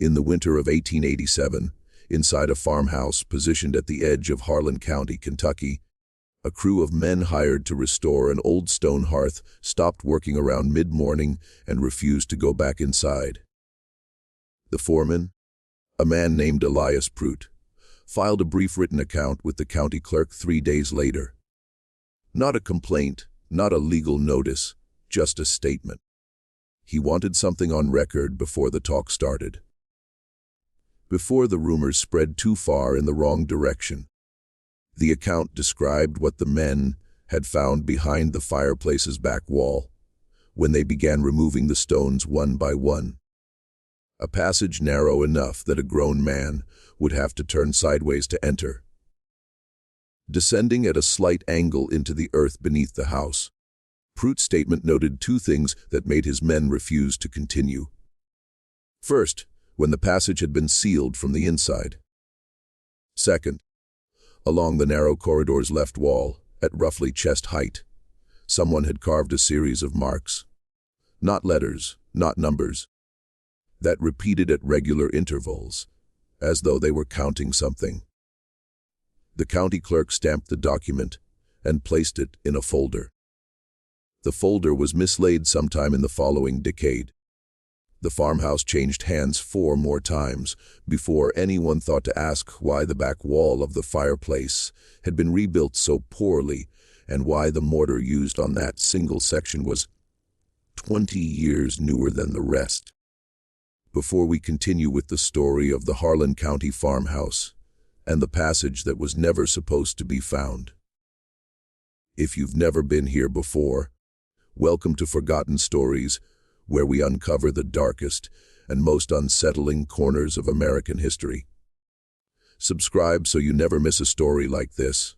In the winter of 1887, inside a farmhouse positioned at the edge of Harlan County, Kentucky, a crew of men hired to restore an old stone hearth stopped working around mid-morning and refused to go back inside. The foreman, a man named Elias Prout, filed a brief written account with the county clerk 3 days later. Not a complaint, not a legal notice, just a statement. He wanted something on record before the talk started. Before the rumors spread too far in the wrong direction. The account described what the men had found behind the fireplace's back wall when they began removing the stones one by one. A passage narrow enough that a grown man would have to turn sideways to enter. Descending at a slight angle into the earth beneath the house, Prout's statement noted 2 things that made his men refuse to continue. First, when the passage had been sealed from the inside. Second, along the narrow corridor's left wall, at roughly chest height, someone had carved a series of marks. Not letters, not numbers. That repeated at regular intervals, as though they were counting something. The county clerk stamped the document and placed it in a folder. The folder was mislaid sometime in the following decade. The farmhouse changed hands 4 more times before anyone thought to ask why the back wall of the fireplace had been rebuilt so poorly and why the mortar used on that single section was 20 years newer than the rest. Before we continue with the story of the Harlan County farmhouse and the passage that was never supposed to be found. If you've never been here before, welcome to Forgotten Stories, where we uncover the darkest and most unsettling corners of American history. Subscribe so you never miss a story like this.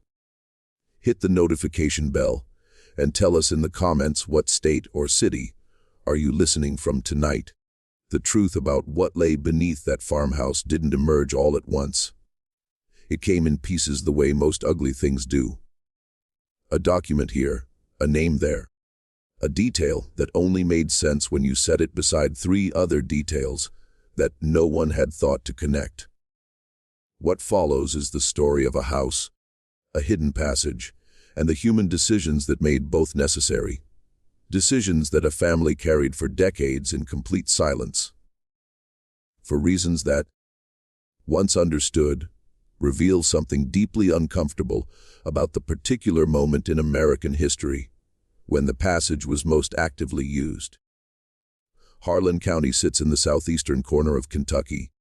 Hit the notification bell and tell us in the comments what state or city are you listening from tonight. The truth about what lay beneath that farmhouse didn't emerge all at once. It came in pieces the way most ugly things do. A document here, a name there. A detail that only made sense when you set it beside 3 other details that no one had thought to connect. What follows is the story of a house, a hidden passage, and the human decisions that made both necessary. Decisions that a family carried for decades in complete silence. For reasons that, once understood, reveal something deeply uncomfortable about the particular moment in American history when the passage was most actively used. Harlan County sits in the southeastern corner of Kentucky,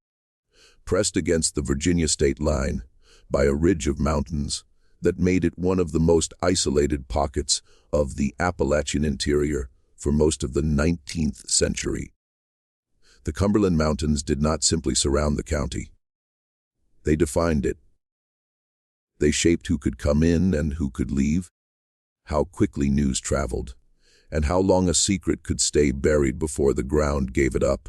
pressed against the Virginia state line by a ridge of mountains that made it one of the most isolated pockets of the Appalachian interior for most of the 19th century. The Cumberland Mountains did not simply surround the county. They defined it. They shaped who could come in and who could leave, how quickly news traveled, and how long a secret could stay buried before the ground gave it up.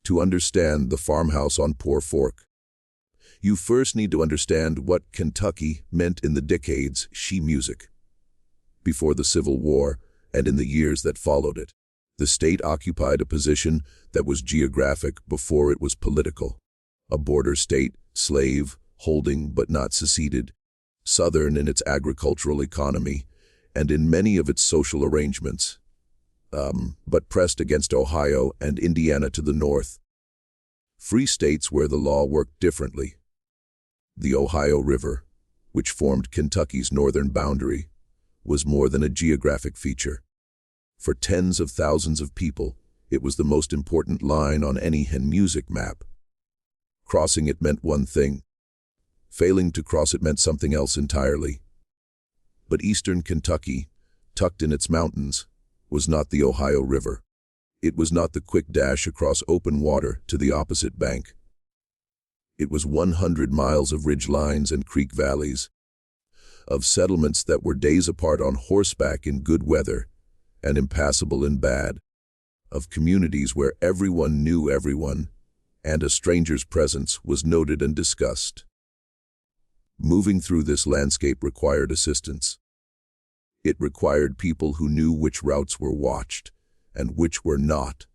To understand the farmhouse on Poor Fork, you first need to understand what Kentucky meant in the decades she music. Before the Civil War and in the years that followed it, the state occupied a position that was geographic before it was political. A border state, slave, holding but not seceded, Southern in its agricultural economy and in many of its social arrangements, but pressed against Ohio and Indiana to the north. Free states where the law worked differently. The Ohio River, which formed Kentucky's northern boundary, was more than a geographic feature. For tens of thousands of people, it was the most important line on any hen music map. Crossing it meant one thing. Failing to cross it meant something else entirely. But eastern Kentucky, tucked in its mountains, was not the Ohio River. It was not the quick dash across open water to the opposite bank. It was 100 miles of ridge lines and creek valleys, of settlements that were days apart on horseback in good weather and impassable in bad, of communities where everyone knew everyone, and a stranger's presence was noted and discussed. Moving through this landscape required assistance. It required people who knew which routes were watched and which were not,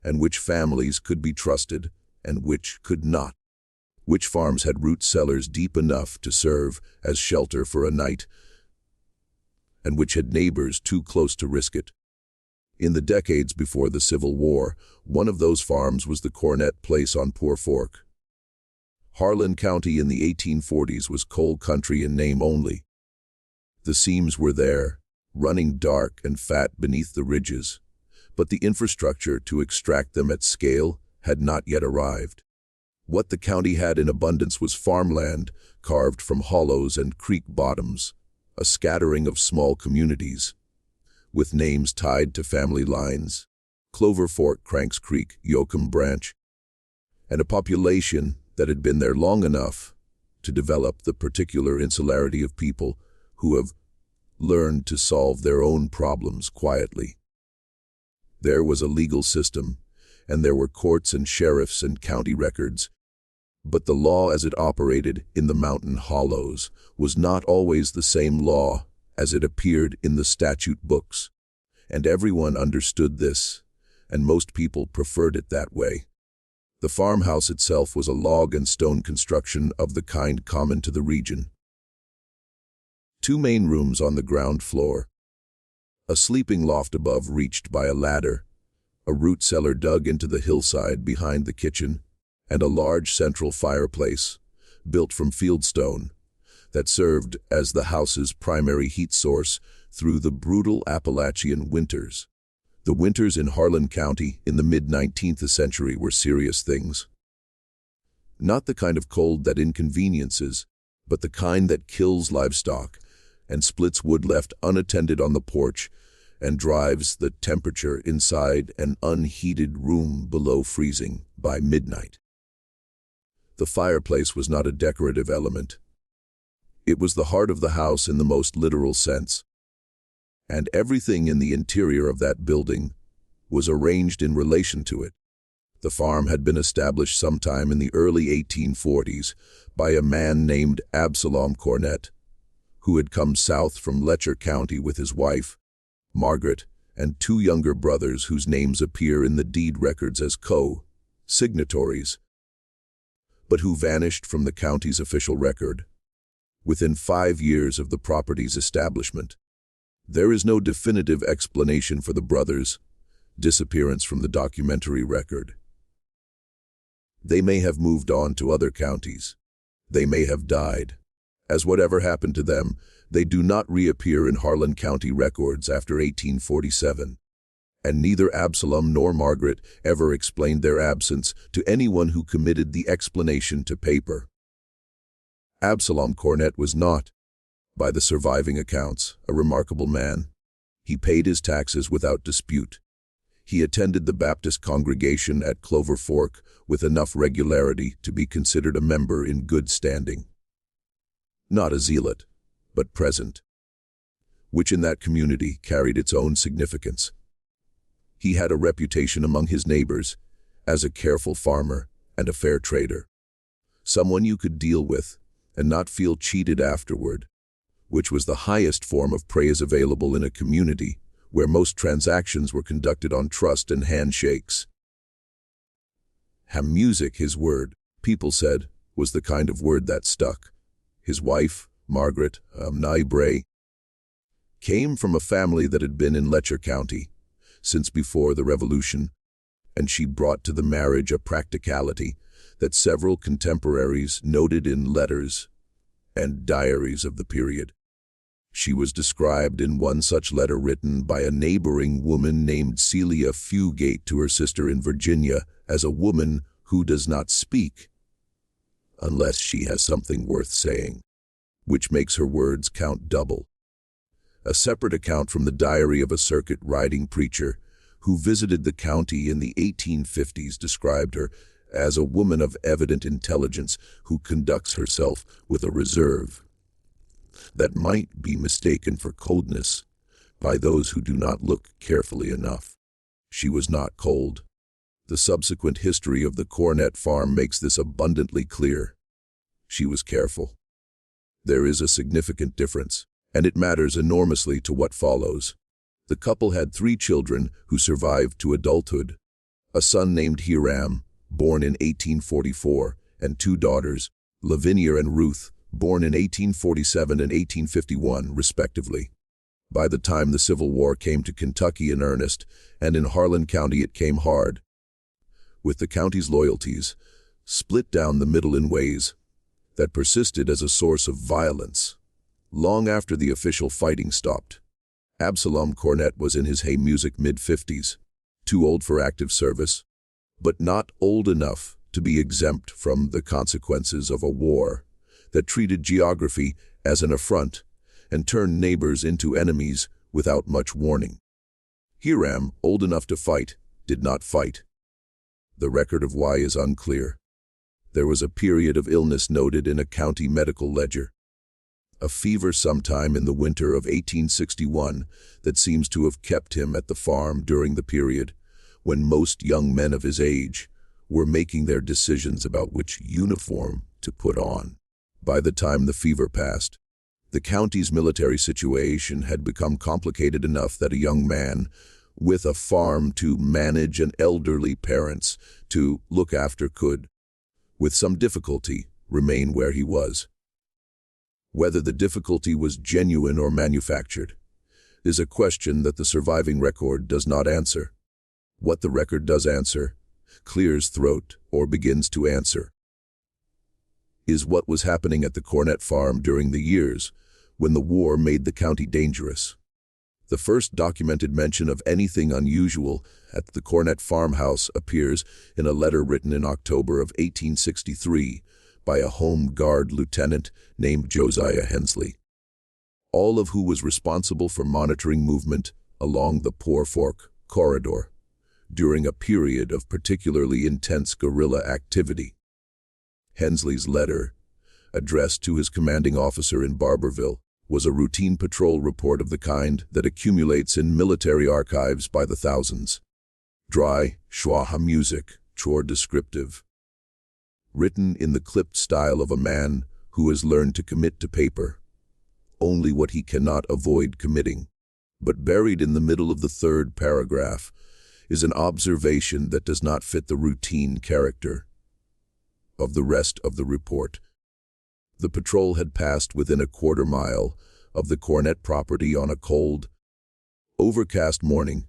and which families could be trusted and which could not. Which farms had root cellars deep enough to serve as shelter for a night, and which had neighbors too close to risk it. In the decades before the Civil War, one of those farms was the Cornett place on Poor Fork. Harlan County in the 1840s was coal country in name only. The seams were there, running dark and fat beneath the ridges, but the infrastructure to extract them at scale had not yet arrived. What the county had in abundance was farmland carved from hollows and creek bottoms, a scattering of small communities, with names tied to family lines, Clover Fork, Cranks Creek, Yoakum Branch, and a population that had been there long enough to develop the particular insularity of people who have learned to solve their own problems quietly. There was a legal system, and there were courts and sheriffs and county records, but the law as it operated in the mountain hollows was not always the same law as it appeared in the statute books, and everyone understood this, and most people preferred it that way. The farmhouse itself was a log and stone construction of the kind common to the region. 2 main rooms on the ground floor, a sleeping loft above reached by a ladder, a root cellar dug into the hillside behind the kitchen, and a large central fireplace, built from fieldstone, that served as the house's primary heat source through the brutal Appalachian winters. The winters in Harlan County in the mid-19th century were serious things. Not the kind of cold that inconveniences, but the kind that kills livestock and splits wood left unattended on the porch and drives the temperature inside an unheated room below freezing by midnight. The fireplace was not a decorative element. It was the heart of the house in the most literal sense, and everything in the interior of that building was arranged in relation to it. The farm had been established sometime in the early 1840s by a man named Absalom Cornett, who had come south from Letcher County with his wife, Margaret, and 2 younger brothers whose names appear in the deed records as co-signatories, but who vanished from the county's official record within 5 years of the property's establishment. There is no definitive explanation for the brothers' disappearance from the documentary record. They may have moved on to other counties. They may have died. As whatever happened to them, they do not reappear in Harlan County records after 1847, and neither Absalom nor Margaret ever explained their absence to anyone who committed the explanation to paper. Absalom Cornett was not, by the surviving accounts, a remarkable man. He paid his taxes without dispute. He attended the Baptist congregation at Clover Fork with enough regularity to be considered a member in good standing. Not a zealot, but present, which in that community carried its own significance. He had a reputation among his neighbors as a careful farmer and a fair trader, someone you could deal with and not feel cheated afterward, which was the highest form of praise available in a community where most transactions were conducted on trust and handshakes. Music, his word, people said, was the kind of word that stuck. His wife, Margaret, Bray, came from a family that had been in Letcher County since before the Revolution, and she brought to the marriage a practicality that several contemporaries noted in letters and diaries of the period. She was described in one such letter written by a neighboring woman named Celia Fugate to her sister in Virginia as a woman who does not speak unless she has something worth saying, which makes her words count double. A separate account from the diary of a circuit-riding preacher who visited the county in the 1850s described her as a woman of evident intelligence who conducts herself with a reserve that might be mistaken for coldness by those who do not look carefully enough. She was not cold. The subsequent history of the Cornett farm makes this abundantly clear. She was careful. There is a significant difference, and it matters enormously to what follows. The couple had 3 children who survived to adulthood, a son named Hiram, born in 1844, and two daughters, Lavinia and Ruth, born in 1847 and 1851, respectively. By the time the Civil War came to Kentucky in earnest, and in Harlan County it came hard, with the county's loyalties split down the middle in ways that persisted as a source of violence. Long after the official fighting stopped, Absalom Cornett was in his hay music mid-50s, too old for active service, but not old enough to be exempt from the consequences of a war that treated geography as an affront and turned neighbors into enemies without much warning. Hiram, old enough to fight, did not fight. The record of why is unclear. There was a period of illness noted in a county medical ledger. A fever sometime in the winter of 1861 that seems to have kept him at the farm during the period when most young men of his age were making their decisions about which uniform to put on. By the time the fever passed, the county's military situation had become complicated enough that a young man with a farm to manage and elderly parents to look after could, with some difficulty, remain where he was. Whether the difficulty was genuine or manufactured is a question that the surviving record does not answer. What the record does answer, clears throat or begins to answer, is what was happening at the Cornett farm during the years when the war made the county dangerous. The first documented mention of anything unusual at the Cornett farmhouse appears in a letter written in October of 1863 by a Home Guard lieutenant named Josiah Hensley, all of who was responsible for monitoring movement along the Poor Fork corridor during a period of particularly intense guerrilla activity. Hensley's letter, addressed to his commanding officer in Barberville, was a routine patrol report of the kind that accumulates in military archives by the thousands. Dry, schwa music, chore descriptive. Written in the clipped style of a man who has learned to commit to paper only what he cannot avoid committing. But buried in the middle of the third paragraph is an observation that does not fit the routine character of the rest of the report. The patrol had passed within a quarter-mile of the Cornett property on a cold, overcast morning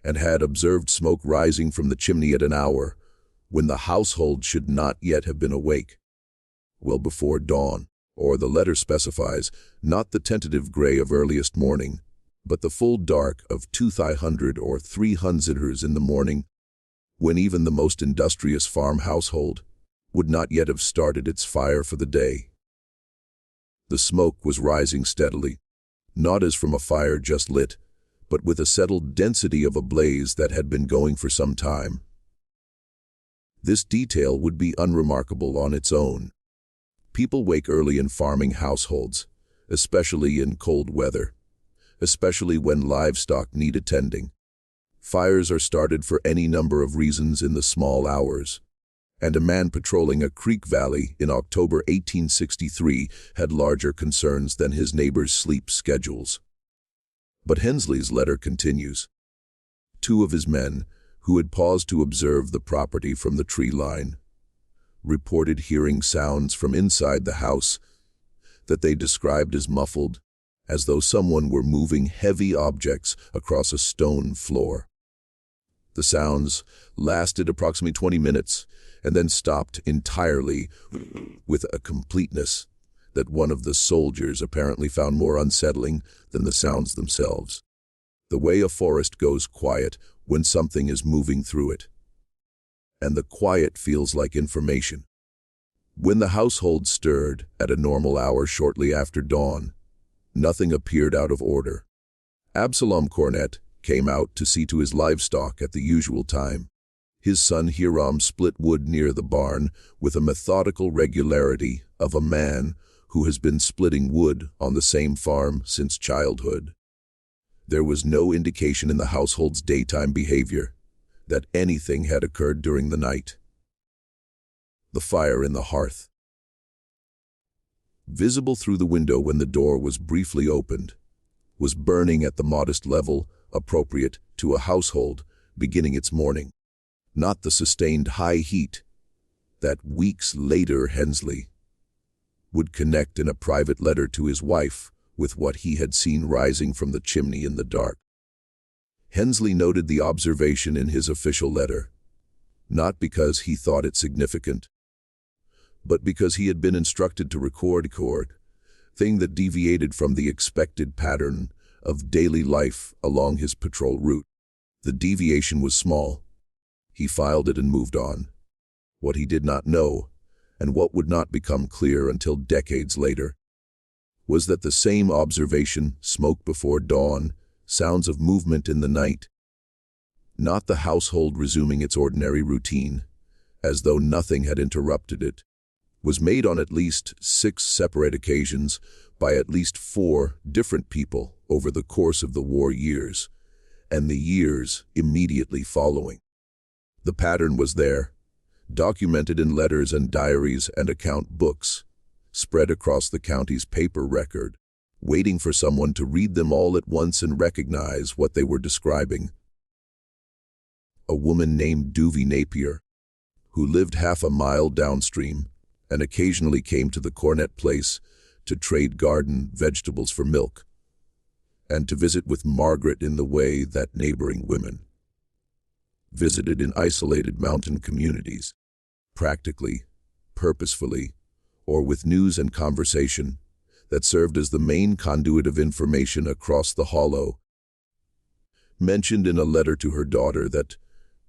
and had observed smoke rising from the chimney at an hour when the household should not yet have been awake, well before dawn, or the letter specifies not the tentative gray of earliest morning, but the full dark of 200 or 300 in the morning, when even the most industrious farm household would not yet have started its fire for the day. The smoke was rising steadily, not as from a fire just lit, but with a settled density of a blaze that had been going for some time. This detail would be unremarkable on its own. People wake early in farming households, especially in cold weather, especially when livestock need attending. Fires are started for any number of reasons in the small hours, and a man patrolling a creek valley in October 1863 had larger concerns than his neighbors' sleep schedules. But Hensley's letter continues. Two of his men, who had paused to observe the property from the tree line, reported hearing sounds from inside the house that they described as muffled, as though someone were moving heavy objects across a stone floor. The sounds lasted approximately 20 minutes and then stopped entirely with a completeness that one of the soldiers apparently found more unsettling than the sounds themselves. The way a forest goes quiet when something is moving through it. And the quiet feels like information. When the household stirred at a normal hour shortly after dawn, nothing appeared out of order. Absalom Cornett came out to see to his livestock at the usual time. His son Hiram split wood near the barn with a methodical regularity of a man who has been splitting wood on the same farm since childhood. There was no indication in the household's daytime behavior that anything had occurred during the night. The fire in the hearth, visible through the window when the door was briefly opened, was burning at the modest level appropriate to a household beginning its morning. not the sustained high heat that weeks later Hensley would connect in a private letter to his wife with what he had seen rising from the chimney in the dark. Hensley noted the observation in his official letter, not because he thought it significant, but because he had been instructed to record a thing that deviated from the expected pattern of daily life along his patrol route. The deviation was small. He filed it and moved on. What he did not know, and what would not become clear until decades later, was that the same observation, smoke before dawn, sounds of movement in the night, not the household resuming its ordinary routine, as though nothing had interrupted it, was made on at least 6 separate occasions by at least 4 different people over the course of the war years, and the years immediately following. The pattern was there, documented in letters and diaries and account books, spread across the county's paper record, waiting for someone to read them all at once and recognize what they were describing. A woman named Duvie Napier, who lived half a mile downstream and occasionally came to the Cornett place to trade garden vegetables for milk, and to visit with Margaret in the way that neighboring women visited in isolated mountain communities, practically, purposefully, or with news and conversation that served as the main conduit of information across the hollow, mentioned in a letter to her daughter that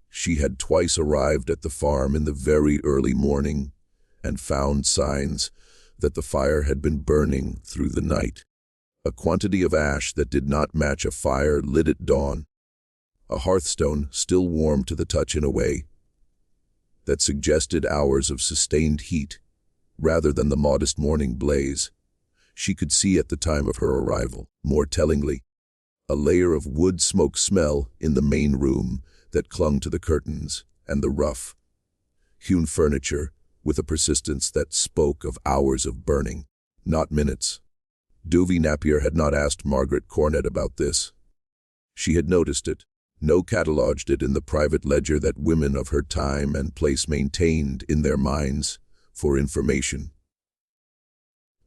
she had twice arrived at the farm in the very early morning and found signs that the fire had been burning through the night. A quantity of ash that did not match a fire lit at dawn, a hearthstone still warm to the touch in a way that suggested hours of sustained heat rather than the modest morning blaze she could see at the time of her arrival. More tellingly, a layer of wood smoke smell in the main room that clung to the curtains and the rough, hewn furniture with a persistence that spoke of hours of burning, not minutes. Duvie Napier had not asked Margaret Cornett about this. She had noticed it, cataloged it in the private ledger that women of her time and place maintained in their minds for information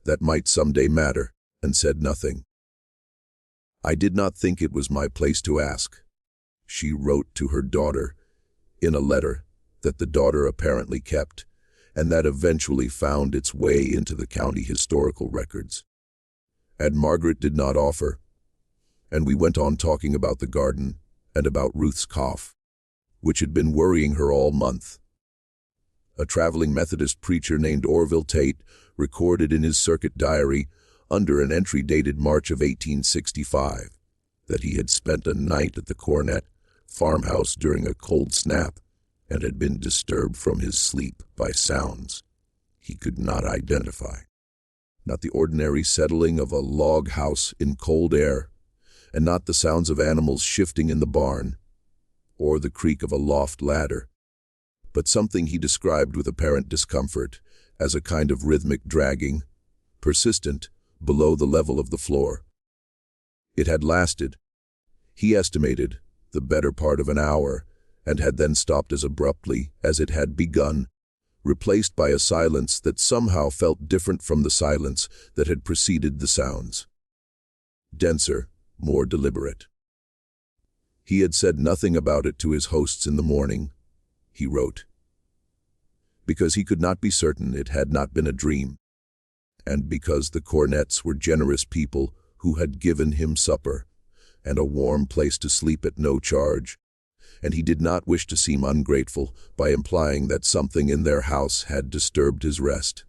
that might someday matter, and said nothing. "I did not think it was my place to ask," she wrote to her daughter in a letter that the daughter apparently kept, and that eventually found its way into the county historical records. And Margaret did not offer, and we went on talking about the garden and about Ruth's cough, which had been worrying her all month. A traveling Methodist preacher named Orville Tate recorded in his circuit diary, under an entry dated March of 1865, that he had spent a night at the Cornett farmhouse during a cold snap and had been disturbed from his sleep by sounds he could not identify. Not the ordinary settling of a log house in cold air, and not the sounds of animals shifting in the barn, or the creak of a loft ladder, but something he described with apparent discomfort as a kind of rhythmic dragging, persistent, below the level of the floor. It had lasted, he estimated, the better part of an hour, and had then stopped as abruptly as it had begun, replaced by a silence that somehow felt different from the silence that had preceded the sounds. Denser, more deliberate. He had said nothing about it to his hosts in the morning, he wrote, because he could not be certain it had not been a dream, and because the Cornetts were generous people who had given him supper and a warm place to sleep at no charge, and he did not wish to seem ungrateful by implying that something in their house had disturbed his rest.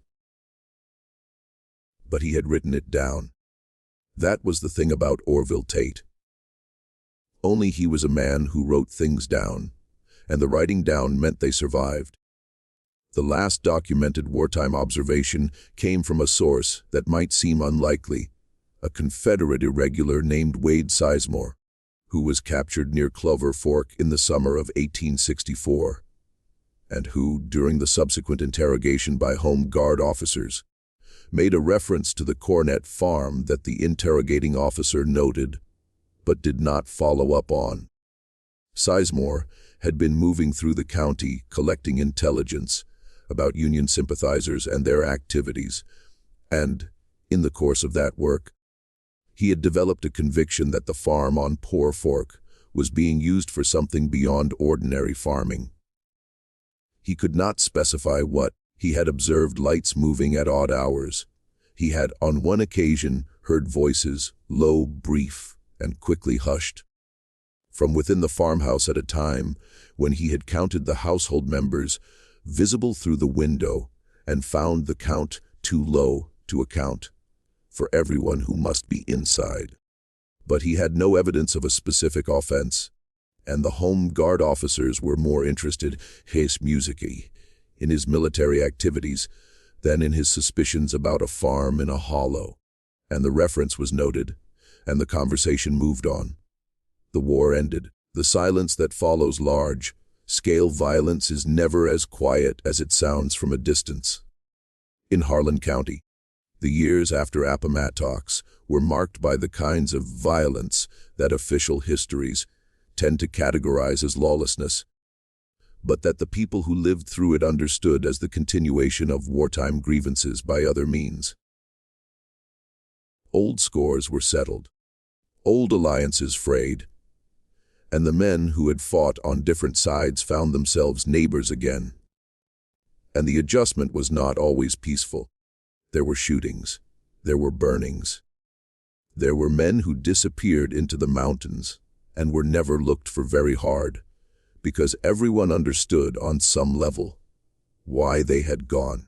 But he had written it down. That was the thing about Orville Tate. Only he was a man who wrote things down, and the writing down meant they survived. The last documented wartime observation came from a source that might seem unlikely, a Confederate irregular named Wade Sizemore, who was captured near Clover Fork in the summer of 1864, and who, during the subsequent interrogation by Home Guard officers, made a reference to the Cornett farm that the interrogating officer noted, but did not follow up on. Sizemore had been moving through the county collecting intelligence about Union sympathizers and their activities, and, in the course of that work, he had developed a conviction that the farm on Poor Fork was being used for something beyond ordinary farming. He could not specify what. He had observed lights moving at odd hours. He had, on one occasion, heard voices, low, brief, and quickly hushed, from within the farmhouse at a time when he had counted the household members visible through the window and found the count too low to account for everyone who must be inside. But he had no evidence of a specific offense, and the Home Guard officers were more interested, his musicy, in his military activities than in his suspicions about a farm in a hollow. And the reference was noted, and the conversation moved on. The war ended. The silence that follows large-scale violence is never as quiet as it sounds from a distance. In Harlan County, the years after Appomattox were marked by the kinds of violence that official histories tend to categorize as lawlessness, but that the people who lived through it understood as the continuation of wartime grievances by other means. Old scores were settled, old alliances frayed, and the men who had fought on different sides found themselves neighbors again. And the adjustment was not always peaceful. There were shootings, there were burnings. There were men who disappeared into the mountains and were never looked for very hard, because everyone understood on some level why they had gone.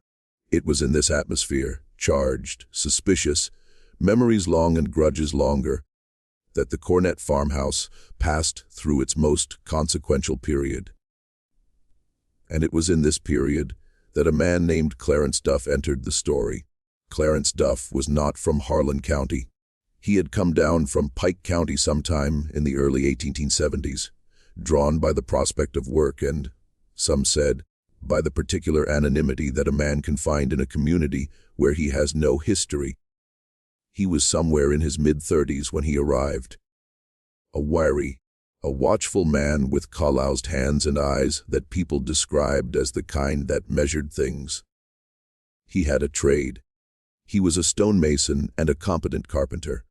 It was in this atmosphere, charged, suspicious, memories long and grudges longer, that the Cornett farmhouse passed through its most consequential period. And it was in this period that a man named Clarence Duff entered the story. Clarence Duff was not from Harlan County. He had come down from Pike County sometime in the early 1870s, drawn by the prospect of work and, some said, by the particular anonymity that a man can find in a community where he has no history. He was somewhere in his mid-30s when he arrived. A wiry, a watchful man with calloused hands and eyes that people described as the kind that measured things. He had a trade. He was a stonemason and a competent carpenter,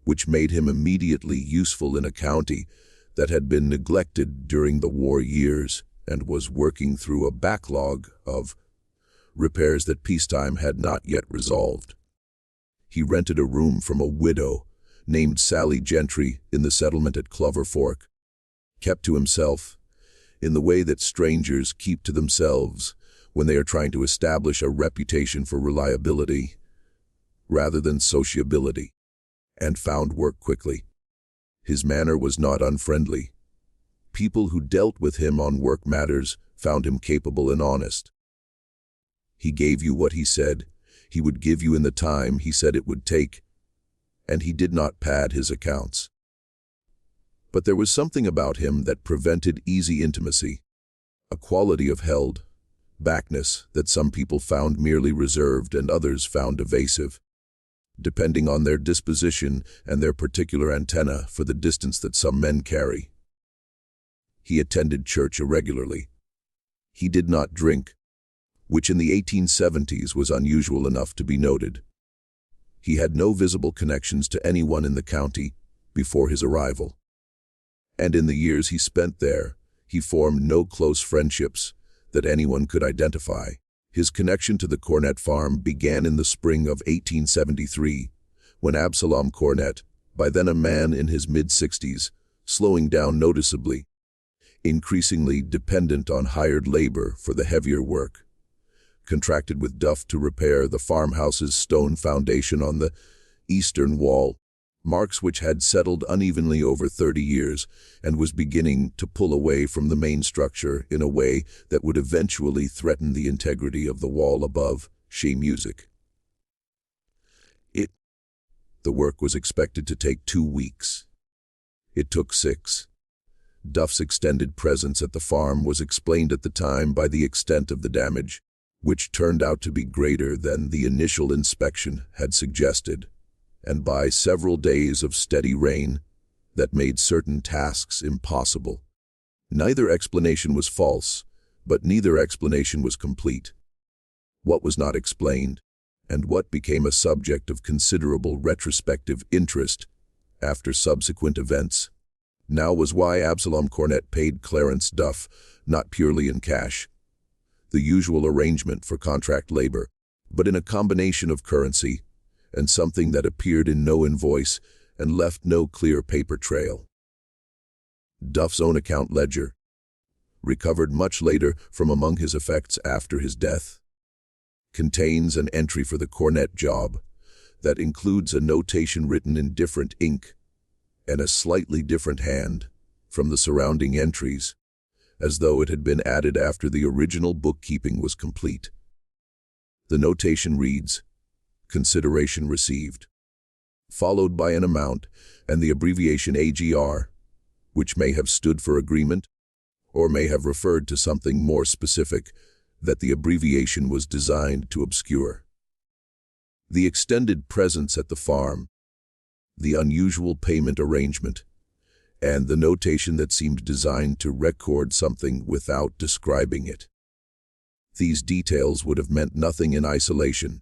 which made him immediately useful in a county that had been neglected during the war years and was working through a backlog of repairs that peacetime had not yet resolved. He rented a room from a widow named Sally Gentry in the settlement at Clover Fork, kept to himself, in the way that strangers keep to themselves when they are trying to establish a reputation for reliability rather than sociability, and found work quickly. His manner was not unfriendly. People who dealt with him on work matters found him capable and honest. He gave you what he said he would give you in the time he said it would take, and he did not pad his accounts. But there was something about him that prevented easy intimacy, a quality of held backness that some people found merely reserved and others found evasive, depending on their disposition and their particular antenna for the distance that some men carry. He attended church irregularly. He did not drink, which in the 1870s was unusual enough to be noted. He had no visible connections to anyone in the county before his arrival. And in the years he spent there, he formed no close friendships that anyone could identify. His connection to the Cornett farm began in the spring of 1873, when Absalom Cornett, by then a man in his mid-60s, slowing down noticeably, increasingly dependent on hired labor for the heavier work, contracted with Duff to repair the farmhouse's stone foundation on the eastern wall, marks which had settled unevenly over 30 years and was beginning to pull away from the main structure in a way that would eventually threaten the integrity of the wall above, she music. The work was expected to take 2 weeks. It took 6. Duff's extended presence at the farm was explained at the time by the extent of the damage, which turned out to be greater than the initial inspection had suggested, and by several days of steady rain that made certain tasks impossible. Neither explanation was false, but neither explanation was complete. What was not explained, and what became a subject of considerable retrospective interest after subsequent events, now was why Absalom Cornett paid Clarence Duff, not purely in cash, the usual arrangement for contract labor, but in a combination of currency and something that appeared in no invoice and left no clear paper trail. Duff's own account ledger, recovered much later from among his effects after his death, contains an entry for the Cornett job that includes a notation written in different ink and a slightly different hand from the surrounding entries, as though it had been added after the original bookkeeping was complete. The notation reads, "Consideration received," followed by an amount and the abbreviation AGR, which may have stood for agreement or may have referred to something more specific that the abbreviation was designed to obscure. The extended presence at the farm, the unusual payment arrangement, and the notation that seemed designed to record something without describing it. These details would have meant nothing in isolation.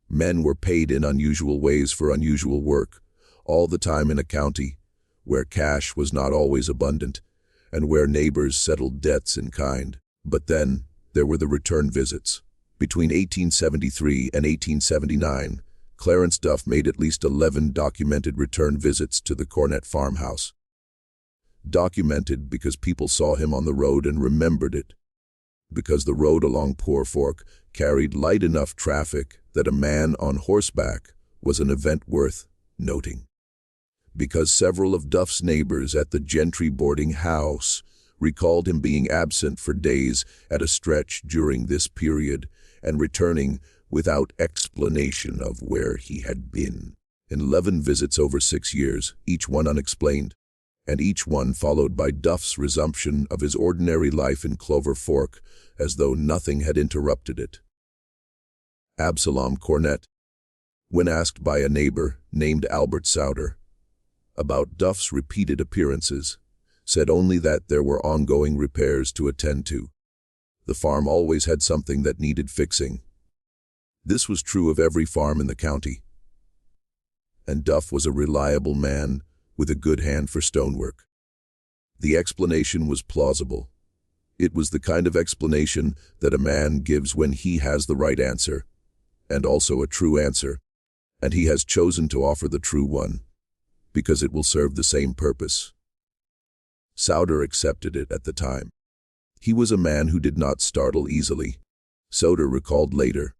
Men were paid in unusual ways for unusual work, all the time in a county where cash was not always abundant and where neighbors settled debts in kind. But then there were the return visits. Between 1873 and 1879, Clarence Duff made at least 11 documented return visits to the Cornett farmhouse. Documented because people saw him on the road and remembered it. Because the road along Poor Fork carried light enough traffic that a man on horseback was an event worth noting. Because several of Duff's neighbors at the Gentry boarding house recalled him being absent for days at a stretch during this period and returning without explanation of where he had been. 11 visits over 6 years, each one unexplained, and each one followed by Duff's resumption of his ordinary life in Clover Fork as though nothing had interrupted it. Absalom Cornett, when asked by a neighbor named Albert Souter about Duff's repeated appearances, said only that there were ongoing repairs to attend to. The farm always had something that needed fixing. This was true of every farm in the county. And Duff was a reliable man with a good hand for stonework. The explanation was plausible. It was the kind of explanation that a man gives when he has the right answer, and also a true answer, and he has chosen to offer the true one, because it will serve the same purpose. Souter accepted it at the time. He was a man who did not startle easily, Souter recalled later,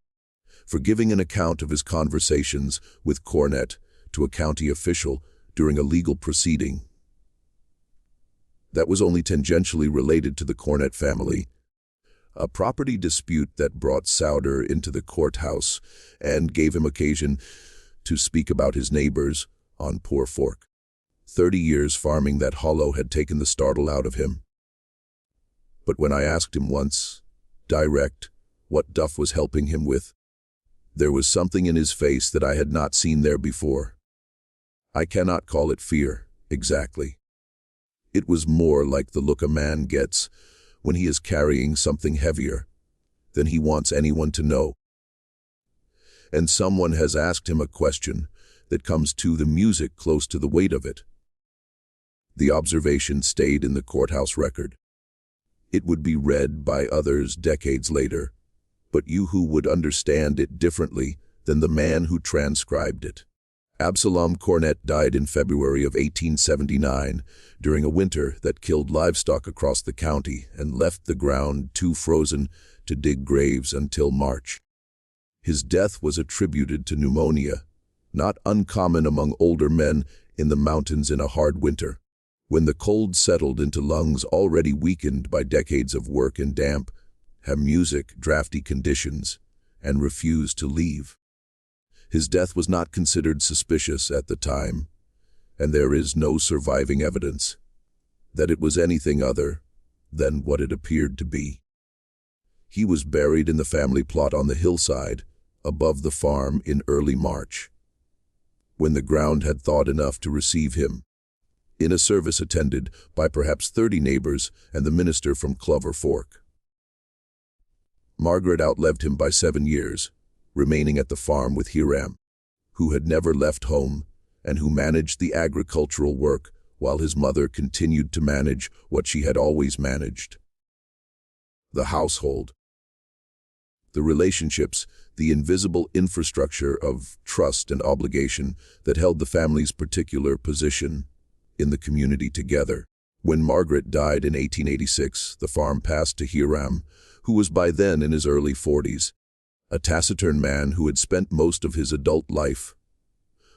for giving an account of his conversations with Cornett to a county official during a legal proceeding that was only tangentially related to the Cornett family, a property dispute that brought Souter into the courthouse and gave him occasion to speak about his neighbors on Poor Fork. 30 years farming that hollow had taken the startle out of him. But when I asked him once, direct, what Duff was helping him with, there was something in his face that I had not seen there before. I cannot call it fear, exactly. It was more like the look a man gets when he is carrying something heavier than he wants anyone to know. And someone has asked him a question that comes to the music close to the weight of it. The observation stayed in the courthouse record. It would be read by others decades later, but you who would understand it differently than the man who transcribed it. Absalom Cornett died in February of 1879 during a winter that killed livestock across the county and left the ground too frozen to dig graves until March. His death was attributed to pneumonia, not uncommon among older men in the mountains in a hard winter, when the cold settled into lungs already weakened by decades of work in damp, music, drafty conditions, and refused to leave. His death was not considered suspicious at the time, and there is no surviving evidence that it was anything other than what it appeared to be. He was buried in the family plot on the hillside above the farm in early March, when the ground had thawed enough to receive him. in a service attended by perhaps 30 neighbors and the minister from Clover Fork. Margaret outlived him by 7 years, remaining at the farm with Hiram, who had never left home and who managed the agricultural work while his mother continued to manage what she had always managed: the household. The relationships, the invisible infrastructure of trust and obligation that held the family's particular position in the community together. When Margaret died in 1886, the farm passed to Hiram, who was by then in his early 40s, a taciturn man who had spent most of his adult life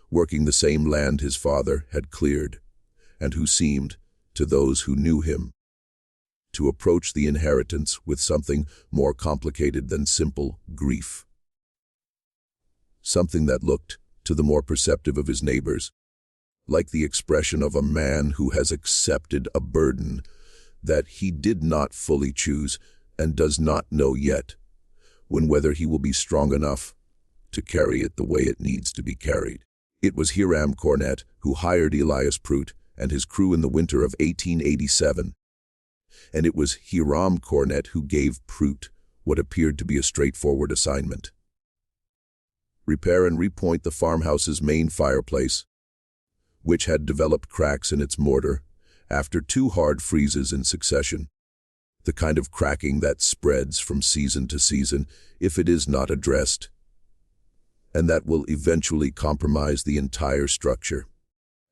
working the same land his father had cleared, and who seemed, to those who knew him, to approach the inheritance with something more complicated than simple grief. Something that looked, to the more perceptive of his neighbors, like the expression of a man who has accepted a burden that he did not fully choose and does not know yet whether he will be strong enough to carry it the way it needs to be carried. It was Hiram Cornett who hired Elias Pruitt and his crew in the winter of 1887. And it was Hiram Cornett who gave Pruitt what appeared to be a straightforward assignment: repair and repoint the farmhouse's main fireplace, which had developed cracks in its mortar after 2 hard freezes in succession, the kind of cracking that spreads from season to season if it is not addressed, and that will eventually compromise the entire structure,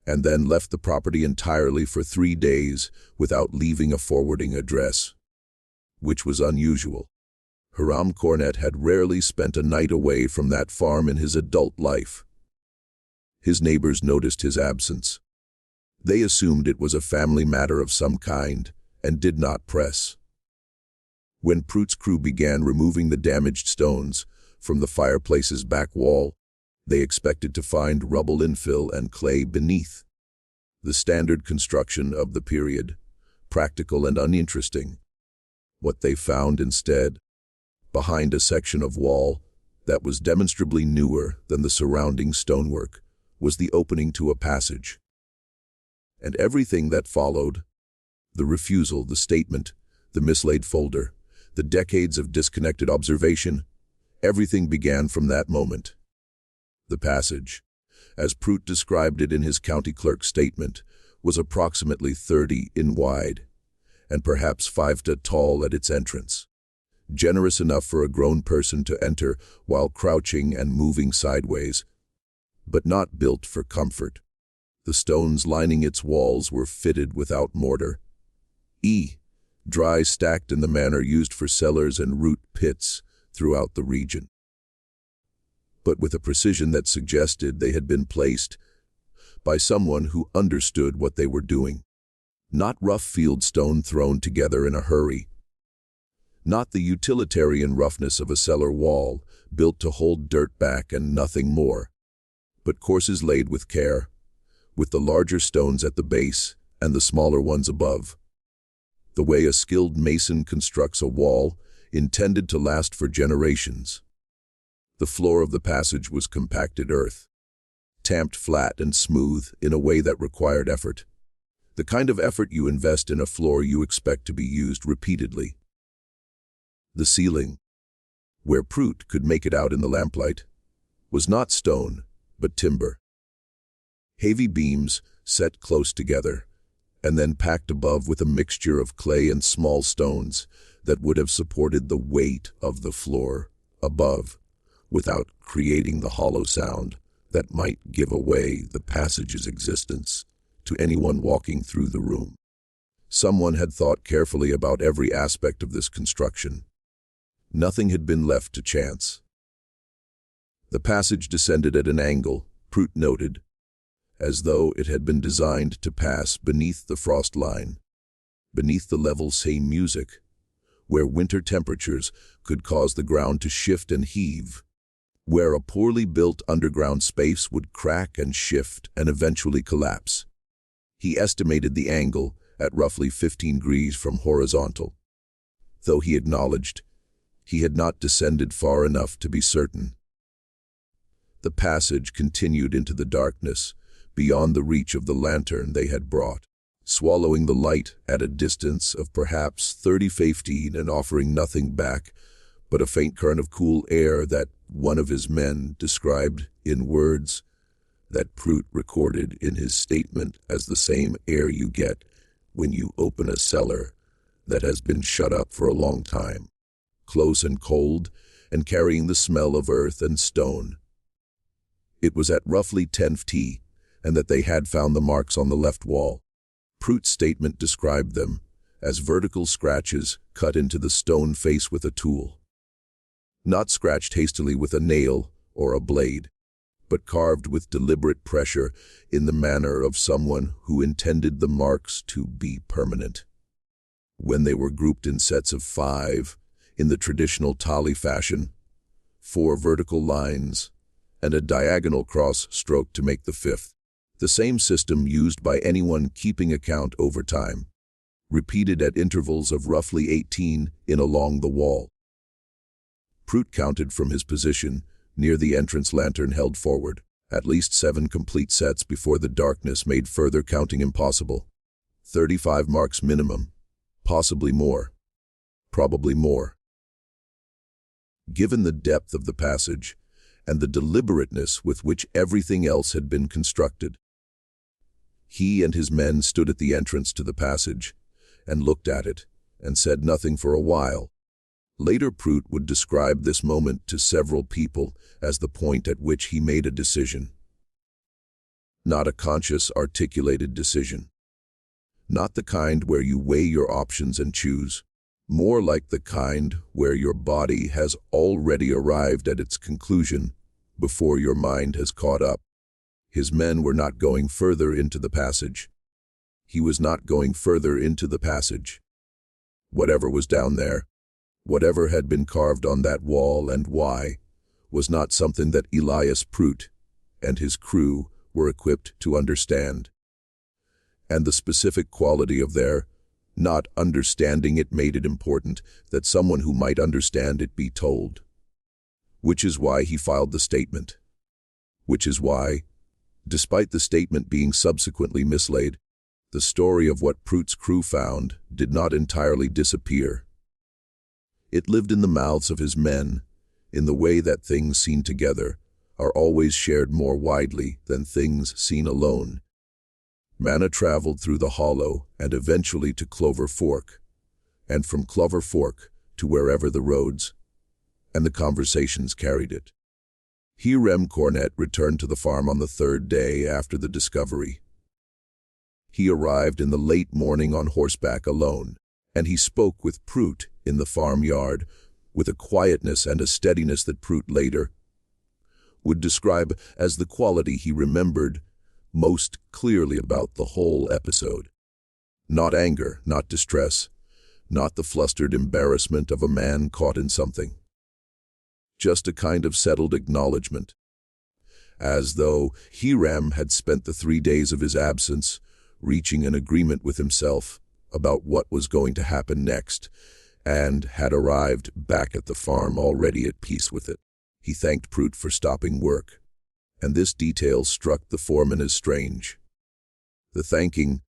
and then left the property entirely for 3 days without leaving a forwarding address, which was unusual. Hiram Cornett had rarely spent a night away from that farm in his adult life. His neighbors noticed his absence. They assumed it was a family matter of some kind and did not press. When Pruitt's crew began removing the damaged stones from the fireplace's back wall, they expected to find rubble infill and clay beneath. The standard construction of the period, practical and uninteresting. What they found instead, behind a section of wall that was demonstrably newer than the surrounding stonework, was the opening to a passage. And everything that followed, the refusal, the statement, the mislaid folder, the decades of disconnected observation, everything began from that moment. The passage, as Pruitt described it in his county clerk's statement, was approximately 30 in wide and perhaps 5 feet tall at its entrance, generous enough for a grown person to enter while crouching and moving sideways, but not built for comfort. The stones lining its walls were fitted without mortar, dry stacked in the manner used for cellars and root pits throughout the region, but with a precision that suggested they had been placed by someone who understood what they were doing. Not rough field stone thrown together in a hurry. Not the utilitarian roughness of a cellar wall built to hold dirt back and nothing more, but courses laid with care, with the larger stones at the base and the smaller ones above. The way a skilled mason constructs a wall intended to last for generations. The floor of the passage was compacted earth, tamped flat and smooth in a way that required effort. The kind of effort you invest in a floor you expect to be used repeatedly. The ceiling, where Pruitt could make it out in the lamplight, was not stone, but timber. Heavy beams set close together, and then packed above with a mixture of clay and small stones that would have supported the weight of the floor above, without creating the hollow sound that might give away the passage's existence to anyone walking through the room. Someone had thought carefully about every aspect of this construction. Nothing had been left to chance. The passage descended at an angle, Pruitt noted, as though it had been designed to pass beneath the frost line, beneath the level same music, where winter temperatures could cause the ground to shift and heave, where a poorly built underground space would crack and shift and eventually collapse. He estimated the angle at roughly 15 degrees from horizontal, though he acknowledged he had not descended far enough to be certain. The passage continued into the darkness, beyond the reach of the lantern they had brought, swallowing the light at a distance of perhaps 30-15 and offering nothing back but a faint current of cool air that one of his men described in words that Prout recorded in his statement as the same air you get when you open a cellar that has been shut up for a long time, close and cold, and carrying the smell of earth and stone. It was at roughly 10:00, and that they had found the marks on the left wall. Prout's statement described them as vertical scratches cut into the stone face with a tool. Not scratched hastily with a nail or a blade, but carved with deliberate pressure in the manner of someone who intended the marks to be permanent. When they were grouped in sets of 5, in the traditional tali fashion, 4 vertical lines, and a diagonal cross stroke to make the 5th, the same system used by anyone keeping account over time, repeated at intervals of roughly 18 in along the wall. Prout counted from his position near the entrance lantern held forward, at least 7 complete sets before the darkness made further counting impossible. 35 marks minimum, possibly more, probably more. Given the depth of the passage and the deliberateness with which everything else had been constructed, he and his men stood at the entrance to the passage and looked at it and said nothing for a while. Later, Prout would describe this moment to several people as the point at which he made a decision. Not a conscious, articulated decision. Not the kind where you weigh your options and choose. More like the kind where your body has already arrived at its conclusion before your mind has caught up. His men were not going further into the passage. He was not going further into the passage. Whatever was down there, whatever had been carved on that wall and why, was not something that Elias Prout and his crew were equipped to understand. And the specific quality of their not understanding it made it important that someone who might understand it be told. Which is why he filed the statement. Which is why, despite the statement being subsequently mislaid, the story of what Prout's crew found did not entirely disappear. It lived in the mouths of his men, in the way that things seen together are always shared more widely than things seen alone. Manna traveled through the hollow and eventually to Clover Fork, and from Clover Fork to wherever the roads and the conversations carried it. Harlan Cornett returned to the farm on the 3rd day after the discovery. He arrived in the late morning on horseback alone, and he spoke with Prout in the farmyard with a quietness and a steadiness that Prout later would describe as the quality he remembered most clearly about the whole episode. Not anger, not distress, not the flustered embarrassment of a man caught in something. Just a kind of settled acknowledgement, as though Hiram had spent the 3 days of his absence reaching an agreement with himself about what was going to happen next, and had arrived back at the farm already at peace with it. He thanked Prout for stopping work, and this detail struck the foreman as strange. The thanking,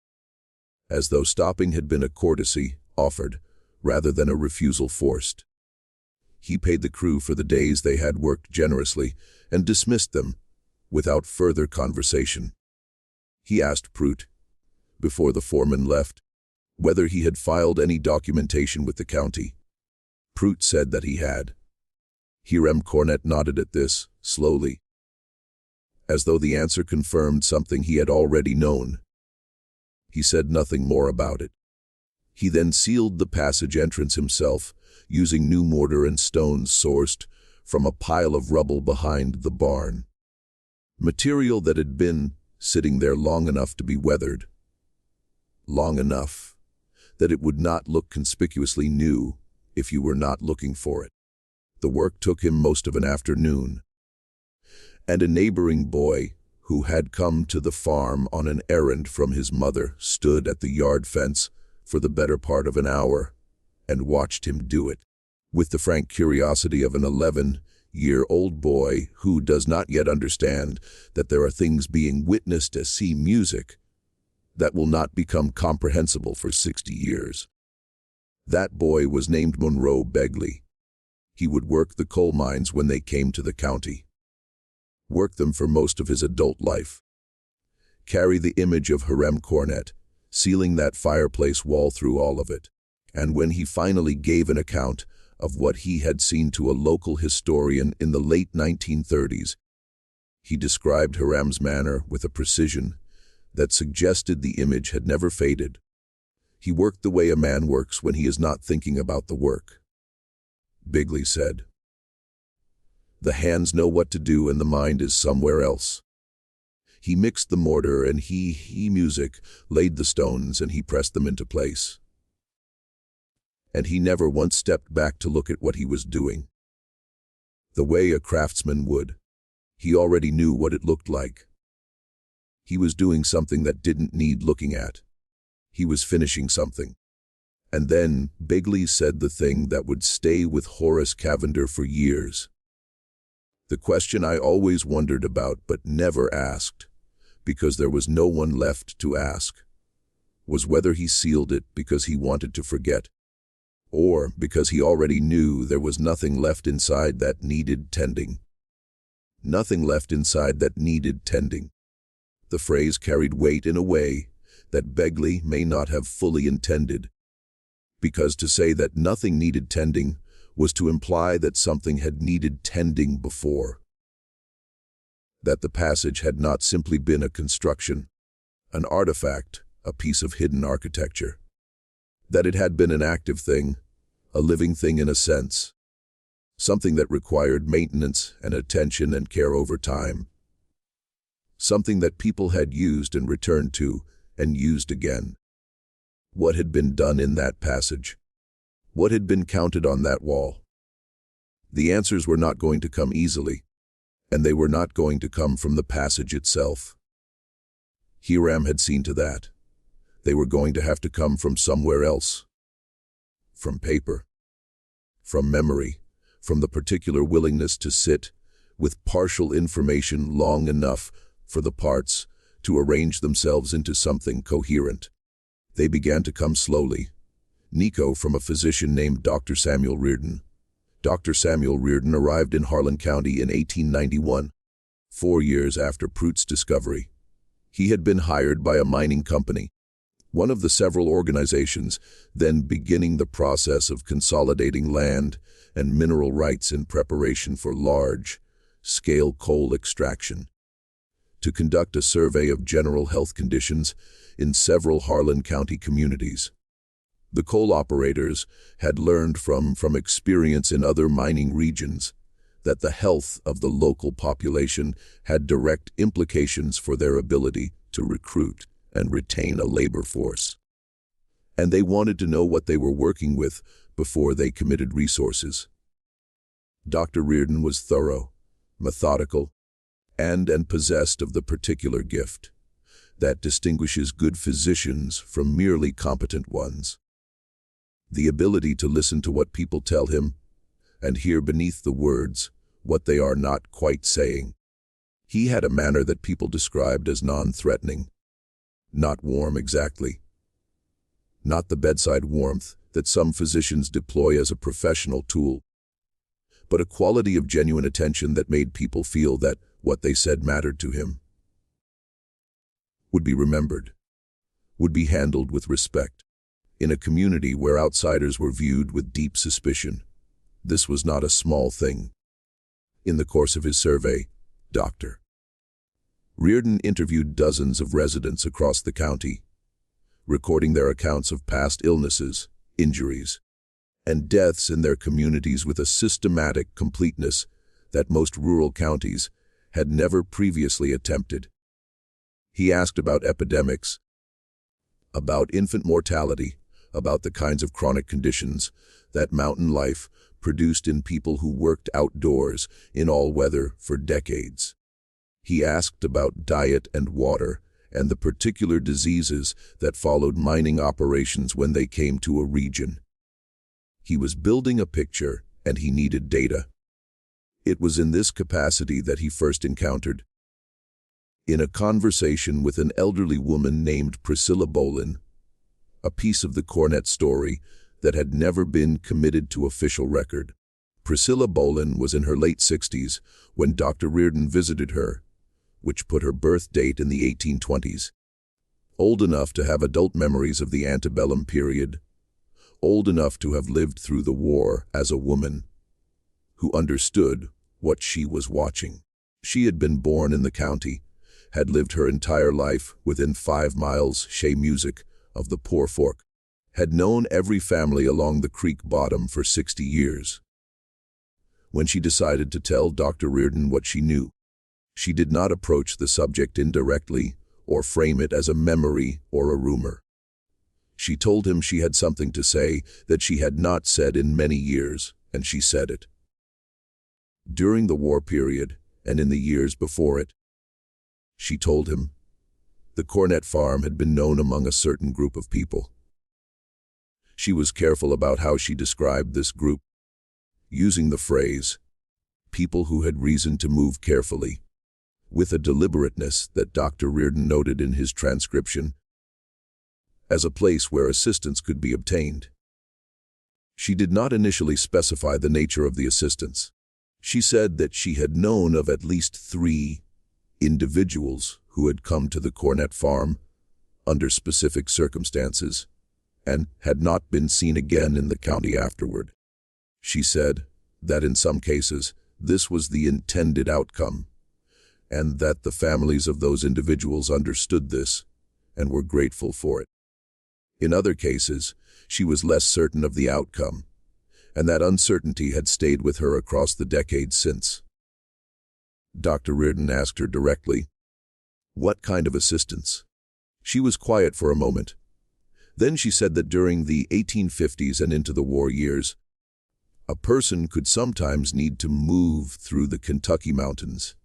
as though stopping had been a courtesy offered rather than a refusal forced. He paid the crew for the days they had worked generously and dismissed them without further conversation. He asked Prout, before the foreman left, whether he had filed any documentation with the county. Prout said that he had. Harlan Cornett nodded at this, slowly, as though the answer confirmed something he had already known. He said nothing more about it. He then sealed the passage entrance himself, using new mortar and stones sourced from a pile of rubble behind the barn. Material that had been sitting there long enough to be weathered. Long enough that it would not look conspicuously new if you were not looking for it. The work took him most of an afternoon, and a neighboring boy who had come to the farm on an errand from his mother stood at the yard fence for the better part of an hour and watched him do it, with the frank curiosity of an 11 6-year-old boy who does not yet understand that there are things being witnessed as see music that will not become comprehensible for 60 years. That boy was named Monroe Begley. He would work the coal mines when they came to the county. Work them for most of his adult life. Carry the image of Harlan Cornett, sealing that fireplace wall through all of it. And when he finally gave an account of what he had seen to a local historian in the late 1930s, he described Harlan's manner with a precision that suggested the image had never faded. He worked the way a man works when he is not thinking about the work. Begley said, "The hands know what to do and the mind is somewhere else." He mixed the mortar and he music, laid the stones and he pressed them into place. And he never once stepped back to look at what he was doing. The way a craftsman would. He already knew what it looked like. He was doing something that didn't need looking at. He was finishing something. And then Begley said the thing that would stay with Horace Cavender for years. The question I always wondered about but never asked, because there was no one left to ask, was whether he sealed it because he wanted to forget, or because he already knew there was nothing left inside that needed tending. Nothing left inside that needed tending. The phrase carried weight in a way that Begley may not have fully intended, because to say that nothing needed tending was to imply that something had needed tending before. That the passage had not simply been a construction, an artifact, a piece of hidden architecture. That it had been an active thing, a living thing in a sense, something that required maintenance and attention and care over time. Something that people had used and returned to and used again. What had been done in that passage? What had been counted on that wall? The answers were not going to come easily, and they were not going to come from the passage itself. Hiram had seen to that. They were going to have to come from somewhere else. From paper. From memory. From the particular willingness to sit with partial information long enough for the parts to arrange themselves into something coherent. They began to come slowly. Nico from a physician named Dr. Samuel Reardon. Dr. Samuel Reardon arrived in Harlan County in 1891, 4 years after Prout's discovery. He had been hired by a mining company, one of the several organizations then beginning the process of consolidating land and mineral rights in preparation for large-scale coal extraction, to conduct a survey of general health conditions in several Harlan County communities. The coal operators had learned from experience in other mining regions that the health of the local population had direct implications for their ability to recruit and retain a labor force. And they wanted to know what they were working with before they committed resources. Dr. Reardon was thorough, methodical, and possessed of the particular gift that distinguishes good physicians from merely competent ones. The ability to listen to what people tell him and hear beneath the words what they are not quite saying. He had a manner that people described as non-threatening, not warm exactly, not the bedside warmth that some physicians deploy as a professional tool, but a quality of genuine attention that made people feel that what they said mattered to him, would be remembered, would be handled with respect. In a community where outsiders were viewed with deep suspicion, this was not a small thing. In the course of his survey, Dr. Reardon interviewed dozens of residents across the county, recording their accounts of past illnesses, injuries, and deaths in their communities with a systematic completeness that most rural counties had never previously attempted. He asked about epidemics, about infant mortality, about the kinds of chronic conditions that mountain life produced in people who worked outdoors in all weather for decades. He asked about diet and water and the particular diseases that followed mining operations when they came to a region. He was building a picture and he needed data. It was in this capacity that he first encountered, in a conversation with an elderly woman named Priscilla Bolin, a piece of the Cornett story that had never been committed to official record. Priscilla Bolin was in her late 60s when Dr. Reardon visited her, which put her birth date in the 1820s. Old enough to have adult memories of the antebellum period, old enough to have lived through the war as a woman who understood what she was watching. She had been born in the county, had lived her entire life within 5 miles, Shea Music, of the Poor Fork, had known every family along the creek bottom for 60 years. When she decided to tell Dr. Reardon what she knew, she did not approach the subject indirectly or frame it as a memory or a rumor. She told him she had something to say that she had not said in many years, and she said it. During the war period, and in the years before it, she told him, the Cornett farm had been known among a certain group of people. She was careful about how she described this group, using the phrase, people who had reason to move carefully, with a deliberateness that Dr. Reardon noted in his transcription, as a place where assistance could be obtained. She did not initially specify the nature of the assistance. She said that she had known of at least 3 individuals who had come to the Cornett farm under specific circumstances and had not been seen again in the county afterward. She said that in some cases this was the intended outcome, and that the families of those individuals understood this and were grateful for it. In other cases, she was less certain of the outcome, and that uncertainty had stayed with her across the decades since. Dr. Reardon asked her directly, what kind of assistance? She was quiet for a moment. Then she said that during the 1850s and into the war years, a person could sometimes need to move through the Kentucky mountains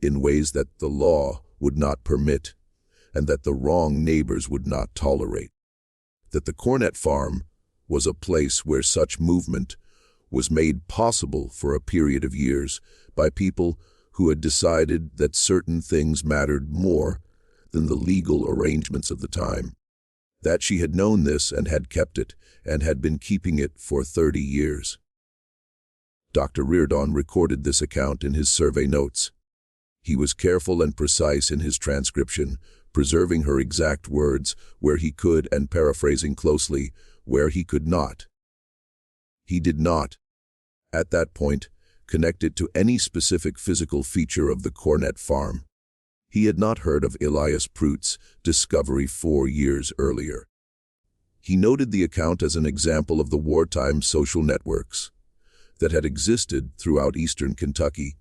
in ways that the law would not permit and that the wrong neighbors would not tolerate. That the Cornett farm was a place where such movement was made possible for a period of years by people who had decided that certain things mattered more than the legal arrangements of the time. That she had known this and had kept it, and had been keeping it for 30 years. Dr. Reardon recorded this account in his survey notes. He was careful and precise in his transcription, preserving her exact words where he could and paraphrasing closely where he could not. He did not, at that point, connect it to any specific physical feature of the Cornett farm. He had not heard of Elias Prout's discovery 4 years earlier. He noted the account as an example of the wartime social networks that had existed throughout eastern Kentucky,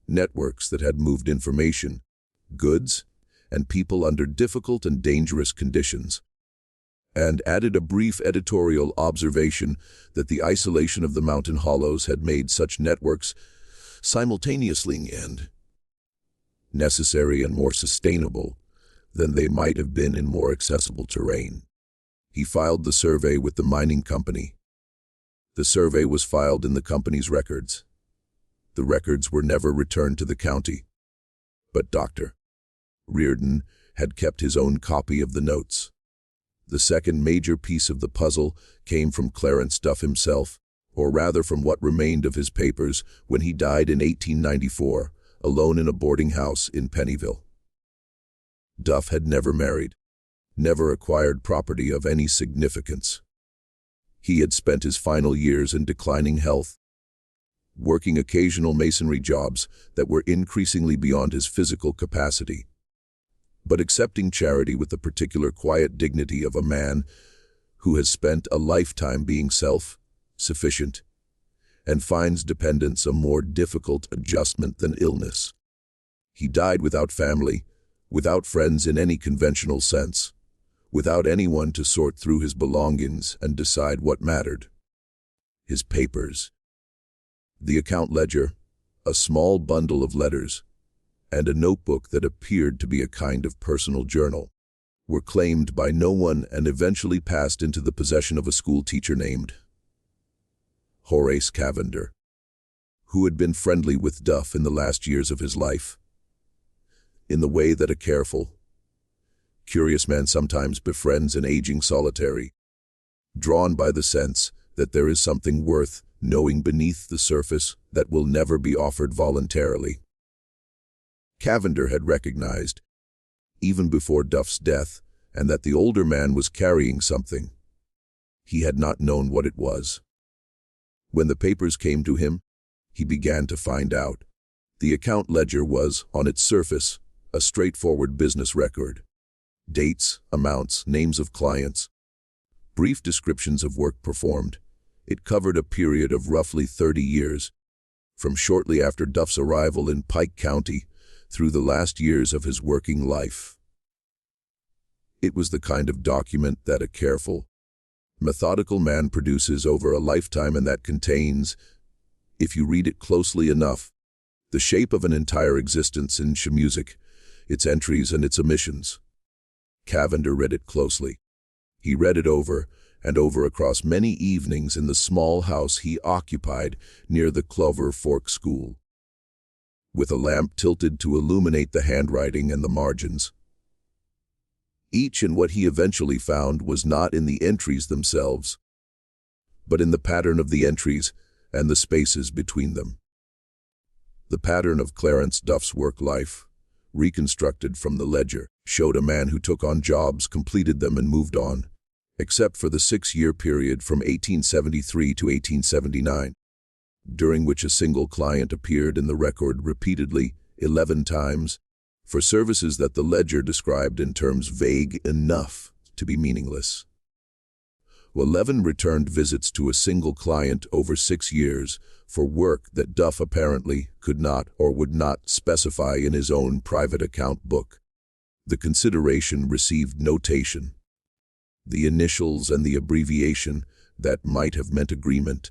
networks that had moved information, goods, and people under difficult and dangerous conditions, and added a brief editorial observation that the isolation of the mountain hollows had made such networks simultaneously and necessary and more sustainable than they might have been in more accessible terrain. He filed the survey with the mining company. The survey was filed in the company's records. The records were never returned to the county, but Dr. Reardon had kept his own copy of the notes. The second major piece of the puzzle came from Clarence Duff himself, or rather from what remained of his papers when he died in 1894, alone in a boarding house in Pennyville. Duff had never married, never acquired property of any significance. He had spent his final years in declining health, working occasional masonry jobs that were increasingly beyond his physical capacity, but accepting charity with the particular quiet dignity of a man who has spent a lifetime being self-sufficient and finds dependence a more difficult adjustment than illness. He died without family, without friends in any conventional sense, without anyone to sort through his belongings and decide what mattered. His papers, the account ledger, a small bundle of letters, and a notebook that appeared to be a kind of personal journal, were claimed by no one and eventually passed into the possession of a school teacher named Horace Cavender. who had been friendly with Duff in the last years of his life, in the way that a careful, curious man sometimes befriends an aging solitary, drawn by the sense that there is something worth knowing beneath the surface that will never be offered voluntarily. Cavender had recognized, even before Duff's death, and that the older man was carrying something. He had not known what it was. When the papers came to him, he began to find out. The account ledger was, on its surface, a straightforward business record. Dates, amounts, names of clients, brief descriptions of work performed. It covered a period of roughly 30 years, from shortly after Duff's arrival in Pike County through the last years of his working life. It was the kind of document that a careful, methodical man produces over a lifetime, and that contains, if you read it closely enough, the shape of an entire existence in music, its entries and its omissions. Cavender read it closely. He read it over and over across many evenings in the small house he occupied near the Clover Fork School, with a lamp tilted to illuminate the handwriting and the margins. Each and what he eventually found was not in the entries themselves, but in the pattern of the entries and the spaces between them. The pattern of Clarence Duff's work life, reconstructed from the ledger, showed a man who took on jobs, completed them, and moved on, except for the 6-year period from 1873 to 1879, during which a single client appeared in the record repeatedly, 11 times, for services that the ledger described in terms vague enough to be meaningless. 11 returned visits to a single client over 6 years for work that Duff apparently could not or would not specify in his own private account book. The consideration received notation, the initials and the abbreviation that might have meant agreement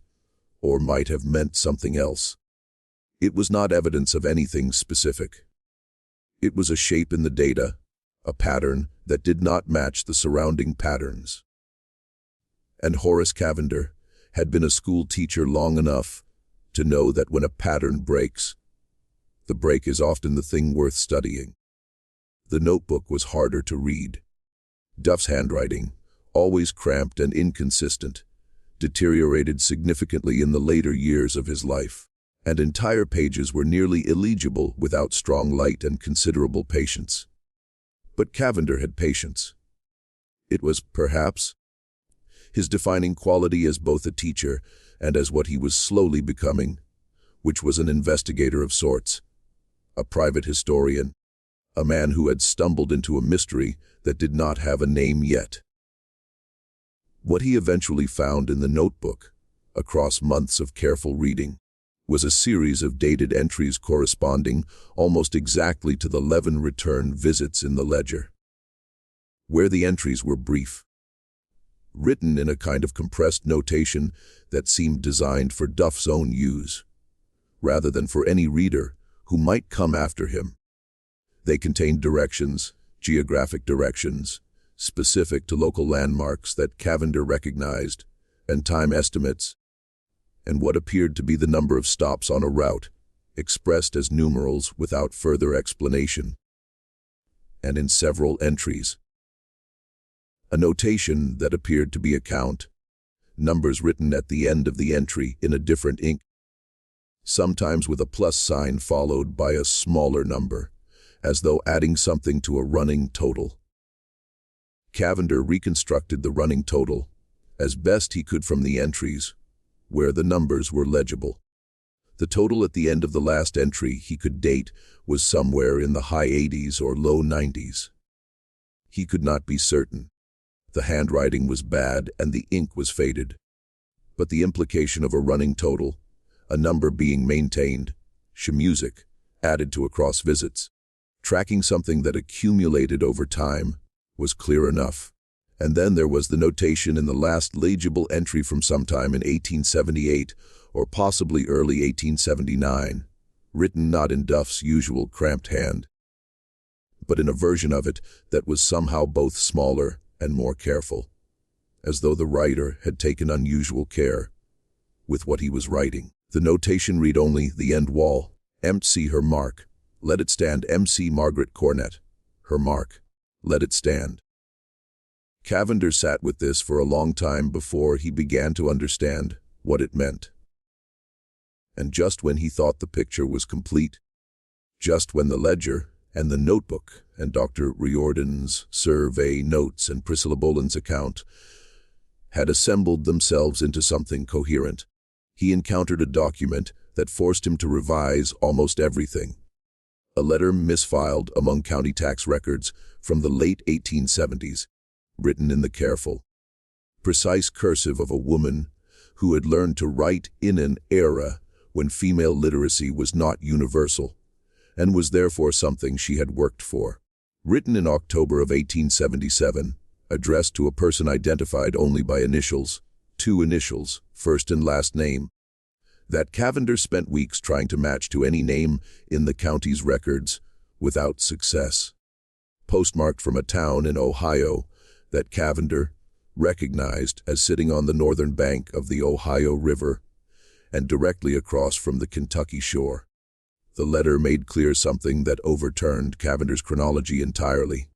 or might have meant something else. It was not evidence of anything specific. It was a shape in the data, a pattern that did not match the surrounding patterns. And Horace Cavender had been a school teacher long enough to know that when a pattern breaks, the break is often the thing worth studying. The notebook was harder to read. Duff's handwriting, always cramped and inconsistent, deteriorated significantly in the later years of his life, and entire pages were nearly illegible without strong light and considerable patience. But Cavender had patience. It was, perhaps, his defining quality as both a teacher and as what he was slowly becoming, which was an investigator of sorts, a private historian, a man who had stumbled into a mystery that did not have a name yet. What he eventually found in the notebook, across months of careful reading, was a series of dated entries corresponding almost exactly to the 11 return visits in the ledger, where the entries were brief, written in a kind of compressed notation that seemed designed for Duff's own use, rather than for any reader who might come after him. They contained directions, geographic directions, specific to local landmarks that Cavender recognized, and time estimates, and what appeared to be the number of stops on a route, expressed as numerals without further explanation. And in several entries, a notation that appeared to be a count, numbers written at the end of the entry in a different ink, sometimes with a plus sign followed by a smaller number, as though adding something to a running total. Cavender reconstructed the running total as best he could from the entries, where the numbers were legible. The total at the end of the last entry he could date was somewhere in the high 80s or low 90s. He could not be certain. The handwriting was bad and the ink was faded. But the implication of a running total, a number being maintained, music, added to across visits, tracking something that accumulated over time, was clear enough. And then there was the notation in the last legible entry from sometime in 1878 or possibly early 1879, written not in Duff's usual cramped hand, but in a version of it that was somehow both smaller and more careful, as though the writer had taken unusual care with what he was writing. The notation read only, the end wall, MC her mark. Let it stand, MC Margaret Cornett. Her mark. Let it stand. Cavender sat with this for a long time before he began to understand what it meant. And just when he thought the picture was complete, just when the ledger and the notebook and Dr. Riordan's survey notes and Priscilla Boland's account had assembled themselves into something coherent, he encountered a document that forced him to revise almost everything. A letter misfiled among county tax records from the late 1870s, written in the careful, precise cursive of a woman who had learned to write in an era when female literacy was not universal, and was therefore something she had worked for. Written in October of 1877, addressed to a person identified only by initials, 2 initials, first and last name, that Cavender spent weeks trying to match to any name in the county's records, without success. Postmarked from a town in Ohio that Cavender recognized as sitting on the northern bank of the Ohio River and directly across from the Kentucky shore. The letter made clear something that overturned Cavender's chronology entirely.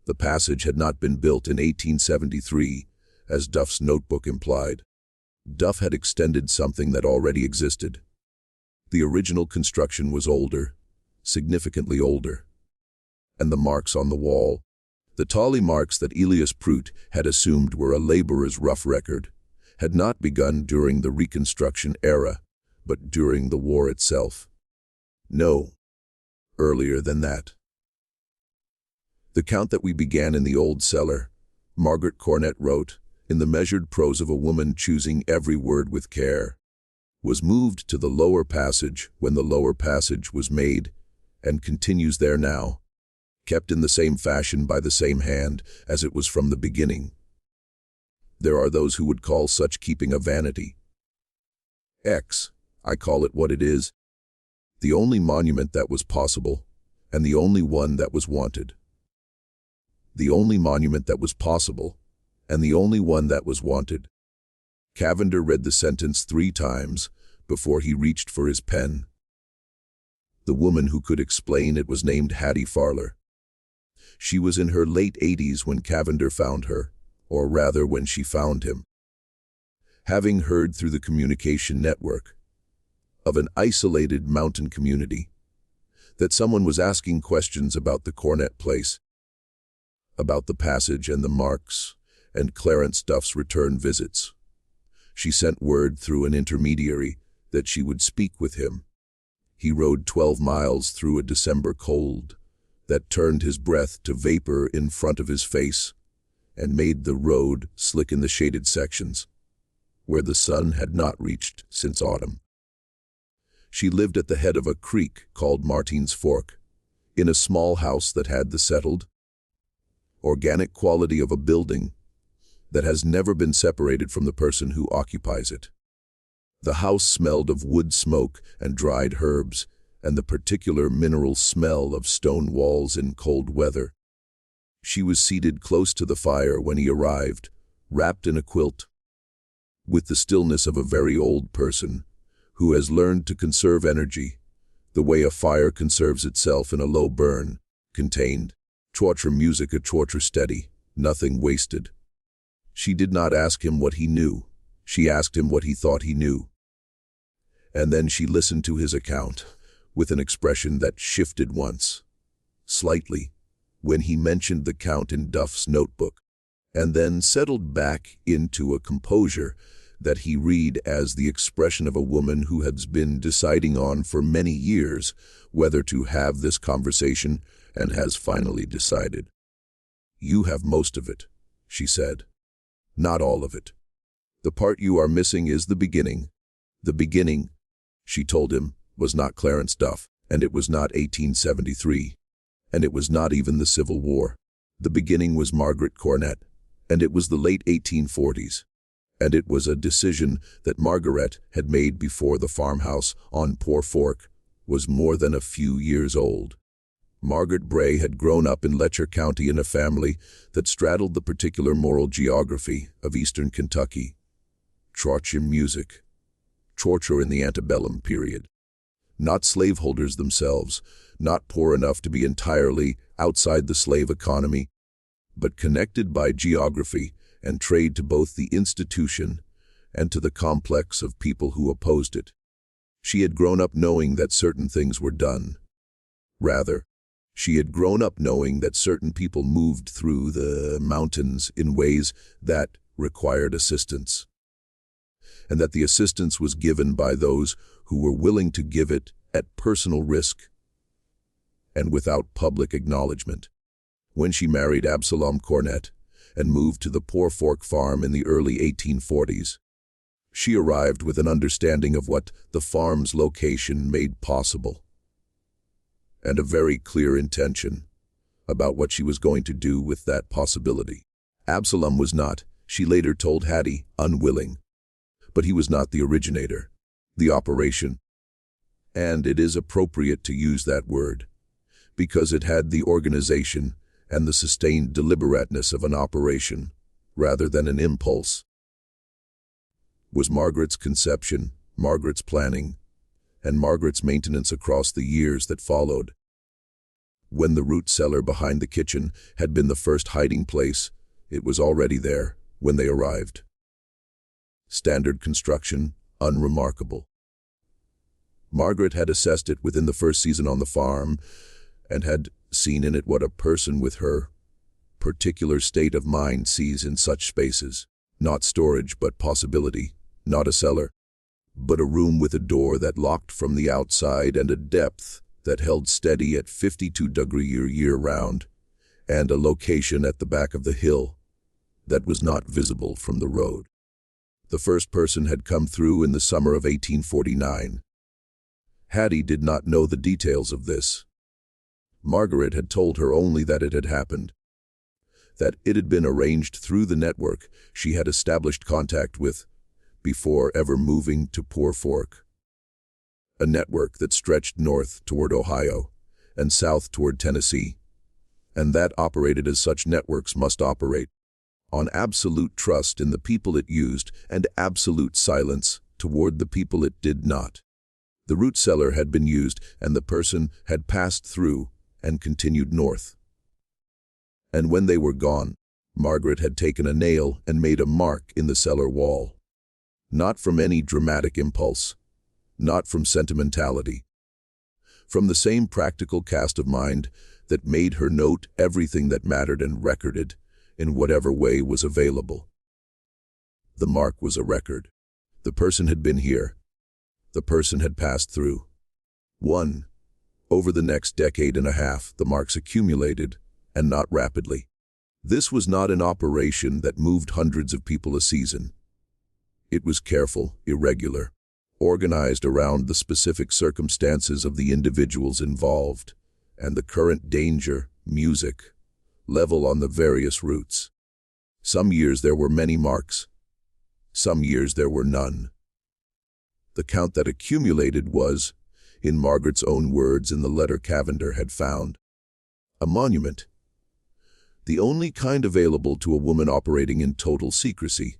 The passage had not been built in 1873, as Duff's notebook implied. Duff had extended something that already existed. The original construction was older, significantly older. And the marks on the wall, the tally marks that Elias Prout had assumed were a laborer's rough record, had not begun during the Reconstruction era, but during the war itself. No, earlier than that. The count that we began in the old cellar, Margaret Cornett wrote, in the measured prose of a woman choosing every word with care, was moved to the lower passage when the lower passage was made, and continues there now, kept in the same fashion by the same hand as it was from the beginning. There are those who would call such keeping a vanity. I call it what it is. The only monument that was possible, and the only one that was wanted. The only monument that was possible, and the only one that was wanted. Cavender read the sentence 3 times before he reached for his pen. The woman who could explain it was named Hattie Farler. She was in her late 80s when Cavender found her, or rather when she found him. Having heard through the communication network of an isolated mountain community that someone was asking questions about the Cornett place, about the passage and the marks, and Clarence Duff's return visits. She sent word through an intermediary that she would speak with him. He rode 12 miles through a December cold that turned his breath to vapor in front of his face and made the road slick in the shaded sections, where the sun had not reached since autumn. She lived at the head of a creek called Martin's Fork, in a small house that had the settled, organic quality of a building that has never been separated from the person who occupies it. The house smelled of wood smoke and dried herbs, and the particular mineral smell of stone walls in cold weather. She was seated close to the fire when he arrived, wrapped in a quilt, with the stillness of a very old person who has learned to conserve energy, the way a fire conserves itself in a low burn, contained, torture music a torture steady, nothing wasted. She did not ask him what he knew, she asked him what he thought he knew. And then she listened to his account, with an expression that shifted once, slightly, when he mentioned the count in Duff's notebook, and then settled back into a composure that he read as the expression of a woman who has been deciding on for many years whether to have this conversation and has finally decided. "You have most of it," she said. "Not all of it. The part you are missing is the beginning. The beginning," she told him, "was not Clarence Duff, and it was not 1873, and it was not even the Civil War. The beginning was Margaret Cornett, and it was the late 1840s. And it was a decision that Margaret had made before the farmhouse on Poor Fork was more than a few years old. Margaret Bray had grown up in Letcher County in a family that straddled the particular moral geography of eastern Kentucky. Trotchim music, torture in the antebellum period. Not slaveholders themselves, not poor enough to be entirely outside the slave economy, but connected by geography and trade to both the institution and to the complex of people who opposed it. She had grown up knowing that certain things were done. Rather, she had grown up knowing that certain people moved through the mountains in ways that required assistance, and that the assistance was given by those who were willing to give it at personal risk and without public acknowledgement. When she married Absalom Cornett and moved to the Poor Fork farm in the early 1840s, she arrived with an understanding of what the farm's location made possible, and a very clear intention about what she was going to do with that possibility. Absalom was not, she later told Hattie, unwilling, but he was not the originator, the operation. And it is appropriate to use that word, because it had the organization and the sustained deliberateness of an operation, rather than an impulse. Was Margaret's conception, Margaret's planning, and Margaret's maintenance across the years that followed. When the root cellar behind the kitchen had been the first hiding place, it was already there when they arrived. Standard construction, unremarkable. Margaret had assessed it within the first season on the farm and had seen in it what a person with her particular state of mind sees in such spaces. Not storage, but possibility. Not a cellar, but a room with a door that locked from the outside and a depth that held steady at 52 degrees year-round, and a location at the back of the hill that was not visible from the road. The first person had come through in the summer of 1849. Hattie did not know the details of this. Margaret had told her only that it had happened, that it had been arranged through the network she had established contact with before ever moving to Poor Fork, a network that stretched north toward Ohio and south toward Tennessee, and that operated as such networks must operate, on absolute trust in the people it used and absolute silence toward the people it did not. The root cellar had been used, and the person had passed through and continued north. And when they were gone, Margaret had taken a nail and made a mark in the cellar wall. Not from any dramatic impulse, not from sentimentality. From the same practical cast of mind that made her note everything that mattered and recorded in whatever way was available. The mark was a record. The person had been here. The person had passed through. Over the next decade and a half, the marks accumulated, and not rapidly. This was not an operation that moved hundreds of people a season. It was careful, irregular, organized around the specific circumstances of the individuals involved, and the current danger, music, level on the various routes. Some years there were many marks. Some years there were none. The count that accumulated was, in Margaret's own words in the letter Cavender had found, a monument. The only kind available to a woman operating in total secrecy,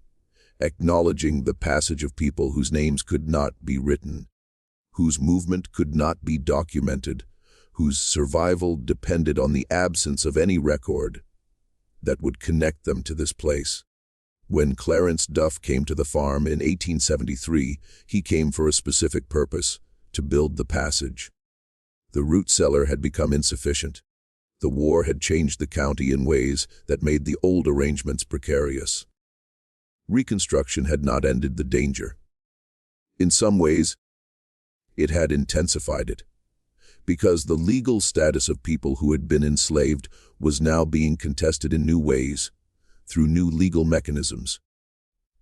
acknowledging the passage of people whose names could not be written, whose movement could not be documented, whose survival depended on the absence of any record that would connect them to this place. When Clarence Duff came to the farm in 1873, he came for a specific purpose, to build the passage. The root cellar had become insufficient. The war had changed the county in ways that made the old arrangements precarious. Reconstruction had not ended the danger. In some ways, it had intensified it, because the legal status of people who had been enslaved was now being contested in new ways, through new legal mechanisms,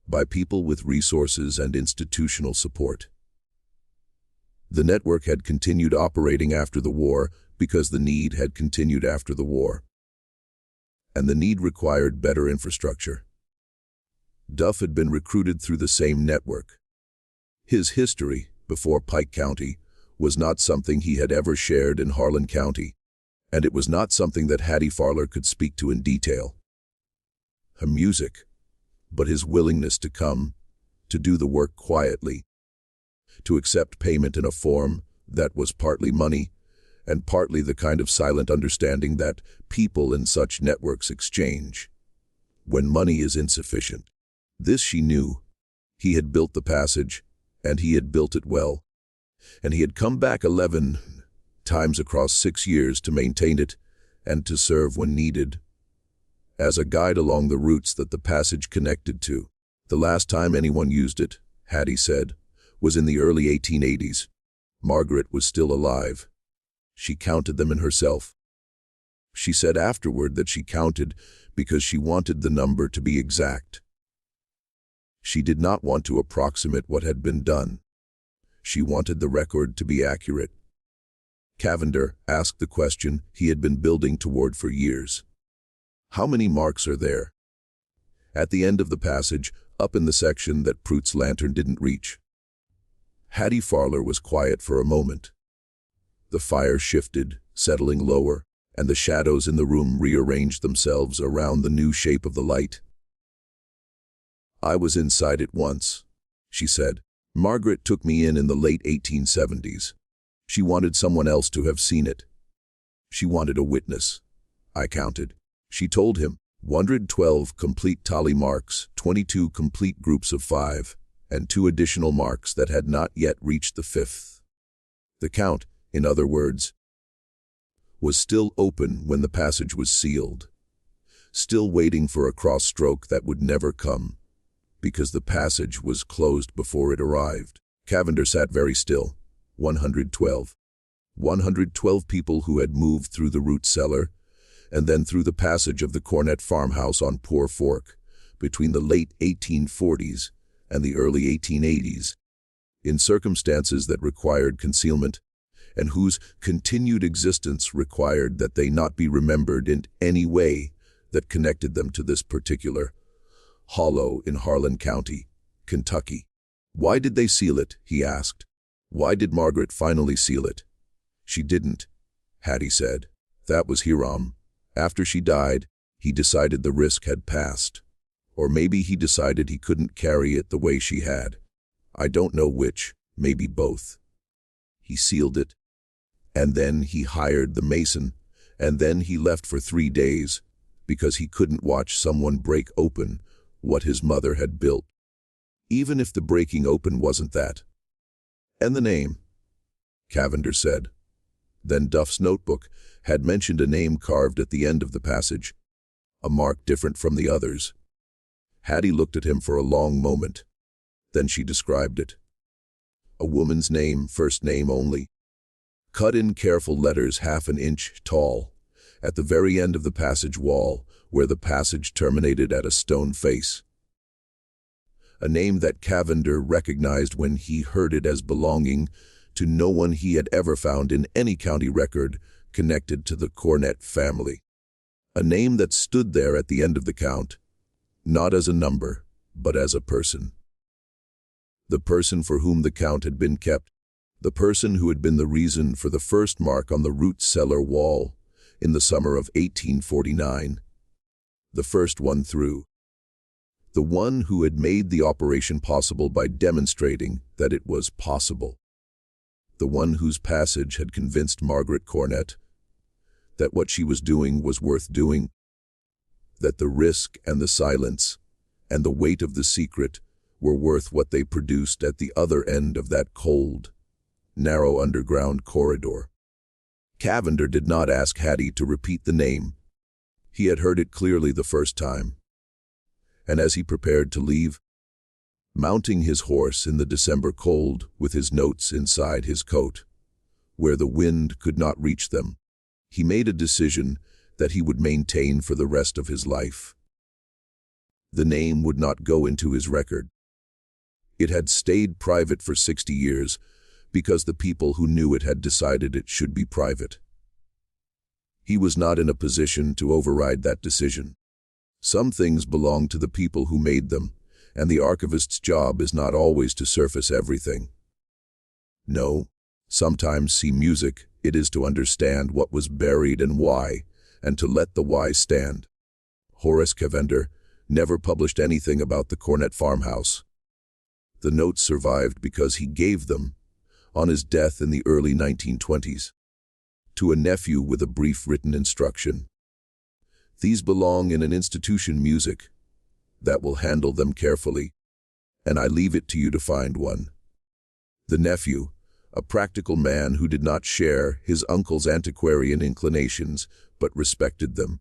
by people with resources and institutional support. The network had continued operating after the war because the need had continued after the war, and the need required better infrastructure. Duff had been recruited through the same network. His history, before Pike County, was not something he had ever shared in Harlan County, and it was not something that Hattie Farler could speak to in detail. Her music, but his willingness to come, to do the work quietly, to accept payment in a form that was partly money and partly the kind of silent understanding that people in such networks exchange when money is insufficient. This she knew. He had built the passage, and he had built it well, and he had come back 11 times across 6 years to maintain it and to serve when needed as a guide along the routes that the passage connected to. The last time anyone used it, Hattie said, was in the early 1880s. Margaret was still alive. She counted them in herself. She said afterward that she counted because she wanted the number to be exact. She did not want to approximate what had been done. She wanted the record to be accurate. Cavender asked the question he had been building toward for years. How many marks are there? At the end of the passage, up in the section that Prout's lantern didn't reach. Hattie Farler was quiet for a moment. The fire shifted, settling lower, and the shadows in the room rearranged themselves around the new shape of the light. I was inside it once, she said. Margaret took me in the late 1870s. She wanted someone else to have seen it. She wanted a witness. I counted. She told him, 112 complete tally marks, 22 complete groups of 5, and 2 additional marks that had not yet reached the 5th. The count, in other words, was still open when the passage was sealed, still waiting for a cross stroke that would never come, because the passage was closed before it arrived. Cavender sat very still. 112. 112 people who had moved through the root cellar, and then through the passage of the Cornett farmhouse on Poor Fork, between the late 1840s and the early 1880s, in circumstances that required concealment, and whose continued existence required that they not be remembered in any way that connected them to this particular hollow in Harlan County, Kentucky. Why did they seal it? He asked. Why did Margaret finally seal it? She didn't, Hattie said. That was Hiram. After she died, he decided the risk had passed. Or maybe he decided he couldn't carry it the way she had. I don't know which, maybe both. He sealed it, and then he hired the mason, and then he left for 3 days because he couldn't watch someone break open what his mother had built. Even if the breaking open wasn't that. And the name, Cavender said. Then Duff's notebook had mentioned a name carved at the end of the passage, a mark different from the others. Hattie looked at him for a long moment. Then she described it. A woman's name, first name only. Cut in careful letters 1/2 inch tall, at the very end of the passage wall, where the passage terminated at a stone face. A name that Cavender recognized when he heard it as belonging to no one he had ever found in any county record connected to the Cornett family. A name that stood there at the end of the count, not as a number, but as a person. The person for whom the count had been kept, the person who had been the reason for the first mark on the root cellar wall in the summer of 1849. The first one through. The one who had made the operation possible by demonstrating that it was possible. The one whose passage had convinced Margaret Cornett that what she was doing was worth doing, that the risk and the silence and the weight of the secret were worth what they produced at the other end of that cold, narrow underground corridor. Cavender did not ask Hattie to repeat the name. He had heard it clearly the first time. And as he prepared to leave, mounting his horse in the December cold with his notes inside his coat, where the wind could not reach them, he made a decision that he would maintain for the rest of his life. The name would not go into his record. It had stayed private for 60 years because the people who knew it had decided it should be private. He was not in a position to override that decision. Some things belong to the people who made them, and the archivist's job is not always to surface everything. No, sometimes see music, it is to understand what was buried and why, and to let the why stand. Horace Cavender never published anything about the Cornett farmhouse. The notes survived because he gave them, on his death in the early 1920s, to a nephew with a brief written instruction. These belong in an institution music that will handle them carefully, and I leave it to you to find one. The nephew, a practical man who did not share his uncle's antiquarian inclinations but respected them,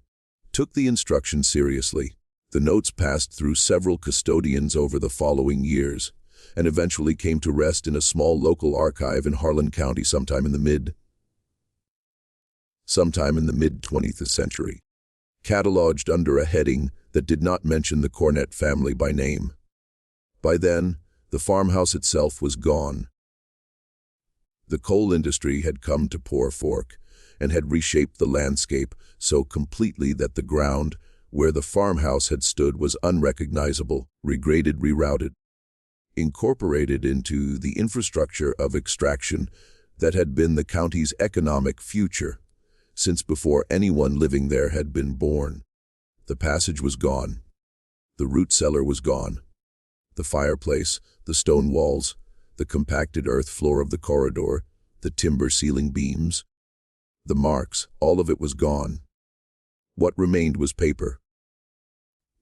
took the instruction seriously. The notes passed through several custodians over the following years and eventually came to rest in a small local archive in Harlan County sometime in the mid-20th century, cataloged under a heading that did not mention the Cornett family by name. By then, the farmhouse itself was gone. The coal industry had come to Poor Fork and had reshaped the landscape so completely that the ground where the farmhouse had stood was unrecognizable, regraded, rerouted, incorporated into the infrastructure of extraction that had been the county's economic future since before anyone living there had been born. The passage was gone. The root cellar was gone. The fireplace, the stone walls, the compacted earth floor of the corridor, the timber ceiling beams, the marks, all of it was gone. What remained was paper.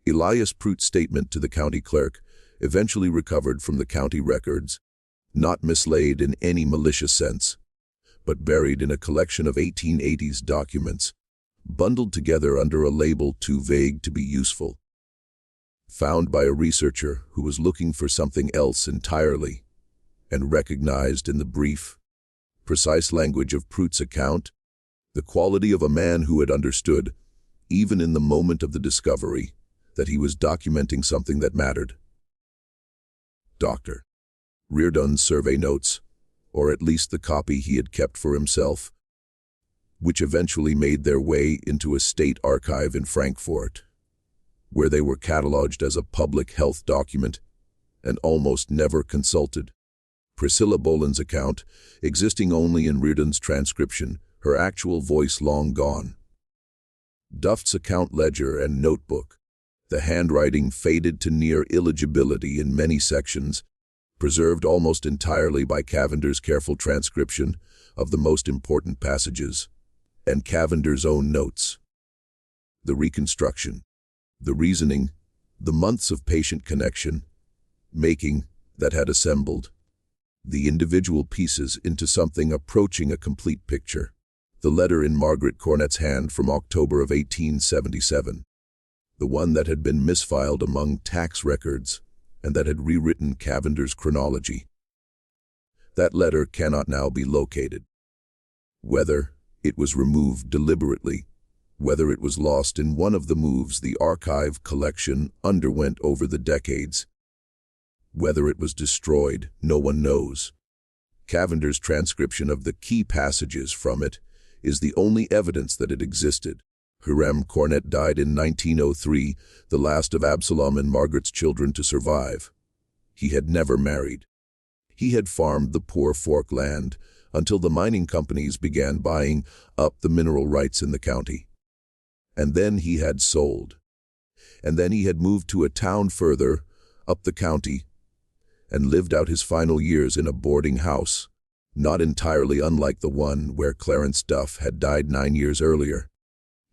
Elias Pruitt's statement to the county clerk, eventually recovered from the county records, not mislaid in any malicious sense, but buried in a collection of 1880s documents, bundled together under a label too vague to be useful. Found by a researcher who was looking for something else entirely, and recognized in the brief, precise language of Pruitt's account, the quality of a man who had understood, even in the moment of the discovery, that he was documenting something that mattered. Dr. Reardon's survey notes, or at least the copy he had kept for himself, which eventually made their way into a state archive in Frankfort, where they were cataloged as a public health document and almost never consulted. Priscilla Boland's account, existing only in Reardon's transcription, her actual voice long gone. Duft's account ledger and notebook, the handwriting faded to near illegibility in many sections, preserved almost entirely by Cavender's careful transcription of the most important passages, and Cavender's own notes. The reconstruction, the reasoning, the months of patient connection, making, that had assembled the individual pieces into something approaching a complete picture. The letter in Margaret Cornett's hand from October of 1877, the one that had been misfiled among tax records and that had rewritten Cavender's chronology. That letter cannot now be located. Whether it was removed deliberately, whether it was lost in one of the moves the archive collection underwent over the decades, whether it was destroyed, no one knows. Cavender's transcription of the key passages from it is the only evidence that it existed. Hiram Cornett died in 1903, the last of Absalom and Margaret's children to survive. He had never married. He had farmed the Poor Fork land until the mining companies began buying up the mineral rights in the county. And then he had sold. And then he had moved to a town further up the county and lived out his final years in a boarding house, not entirely unlike the one where Clarence Duff had died 9 years earlier.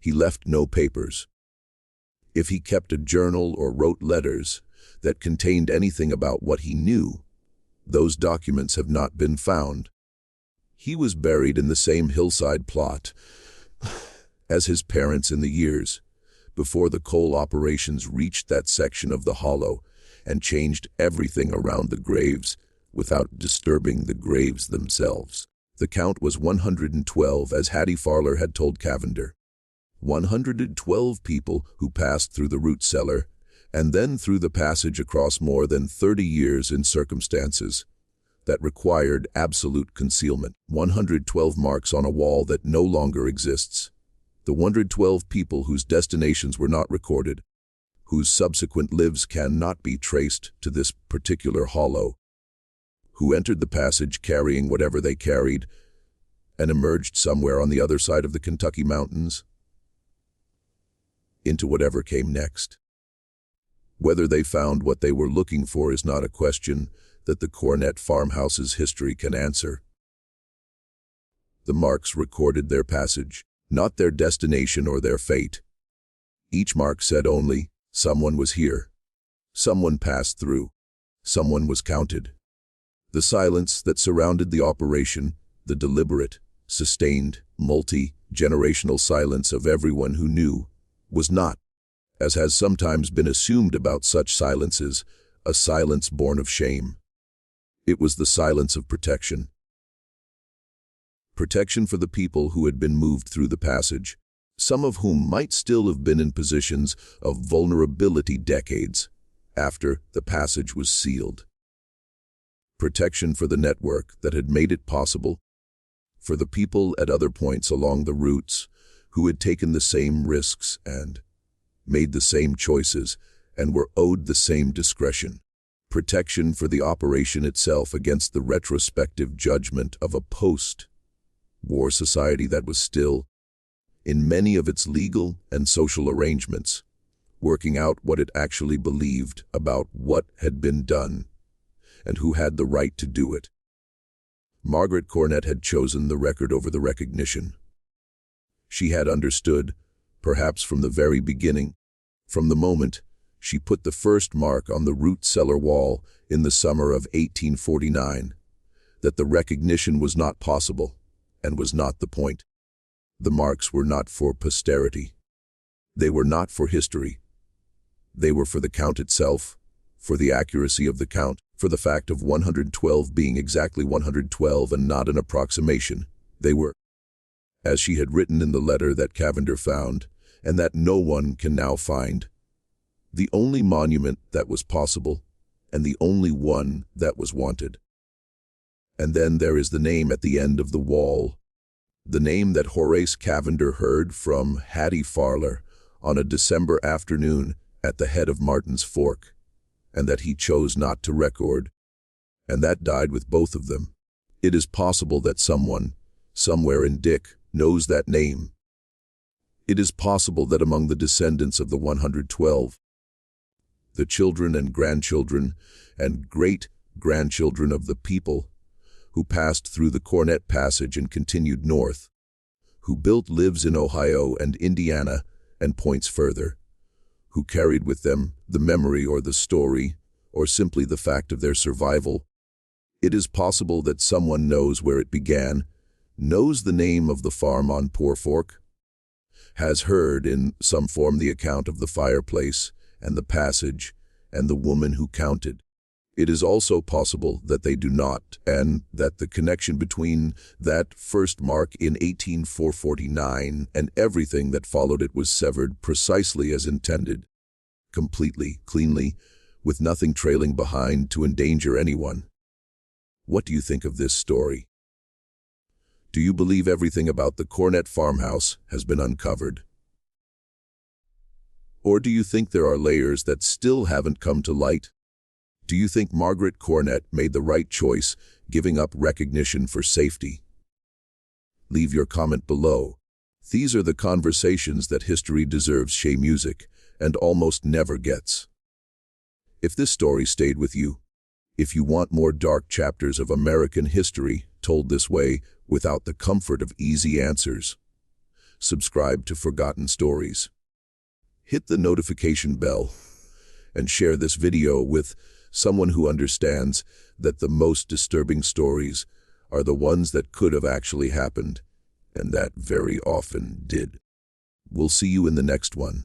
He left no papers. If he kept a journal or wrote letters that contained anything about what he knew, those documents have not been found. He was buried in the same hillside plot as his parents in the years before the coal operations reached that section of the hollow and changed everything around the graves without disturbing the graves themselves. The count was 112, as Hattie Farler had told Cavender. 112 people who passed through the root cellar and then through the passage across more than 30 years in circumstances that required absolute concealment. 112 marks on a wall that no longer exists. The 112 people whose destinations were not recorded, whose subsequent lives cannot be traced to this particular hollow, who entered the passage carrying whatever they carried and emerged somewhere on the other side of the Kentucky mountains into whatever came next. Whether they found what they were looking for is not a question that the Cornett farmhouse's history can answer. The marks recorded their passage, not their destination or their fate. Each mark said only, someone was here. Someone passed through. Someone was counted. The silence that surrounded the operation, the deliberate, sustained, multi-generational silence of everyone who knew, was not, as has sometimes been assumed about such silences, a silence born of shame. It was the silence of protection. Protection for the people who had been moved through the passage, some of whom might still have been in positions of vulnerability decades after the passage was sealed. Protection for the network that had made it possible, for the people at other points along the routes who had taken the same risks and made the same choices and were owed the same discretion. Protection for the operation itself against the retrospective judgment of a post-war society that was still, in many of its legal and social arrangements, working out what it actually believed about what had been done and who had the right to do it. Margaret Cornett had chosen the record over the recognition. She had understood, perhaps from the very beginning, from the moment she put the first mark on the root cellar wall in the summer of 1849, that the recognition was not possible and was not the point. The marks were not for posterity. They were not for history. They were for the count itself, for the accuracy of the count, for the fact of 112 being exactly 112 and not an approximation. They were, as she had written in the letter that Cavender found, and that no one can now find, the only monument that was possible, and the only one that was wanted. And then there is the name at the end of the wall, the name that Horace Cavender heard from Hattie Farler on a December afternoon at the head of Martin's Fork, and that he chose not to record, and that died with both of them. It is possible that someone, somewhere in Dick, knows that name. It is possible that among the descendants of the 112, the children and grandchildren and great-grandchildren of the people who passed through the Cornett Passage and continued north, who built lives in Ohio and Indiana and points further, who carried with them the memory or the story, or simply the fact of their survival. It is possible that someone knows where it began, knows the name of the farm on Poor Fork, has heard in some form the account of the fireplace and the passage and the woman who counted. It is also possible that they do not, and that the connection between that first mark in 18449 and everything that followed it was severed precisely as intended, completely, cleanly, with nothing trailing behind to endanger anyone. What do you think of this story? Do you believe everything about the Cornett farmhouse has been uncovered? Or do you think there are layers that still haven't come to light? Do you think Margaret Cornett made the right choice, giving up recognition for safety? Leave your comment below. These are the conversations that history deserves Shea Music and almost never gets. If this story stayed with you, if you want more dark chapters of American history told this way without the comfort of easy answers, subscribe to Forgotten Stories. Hit the notification bell and share this video with someone who understands that the most disturbing stories are the ones that could have actually happened, and that very often did. We'll see you in the next one.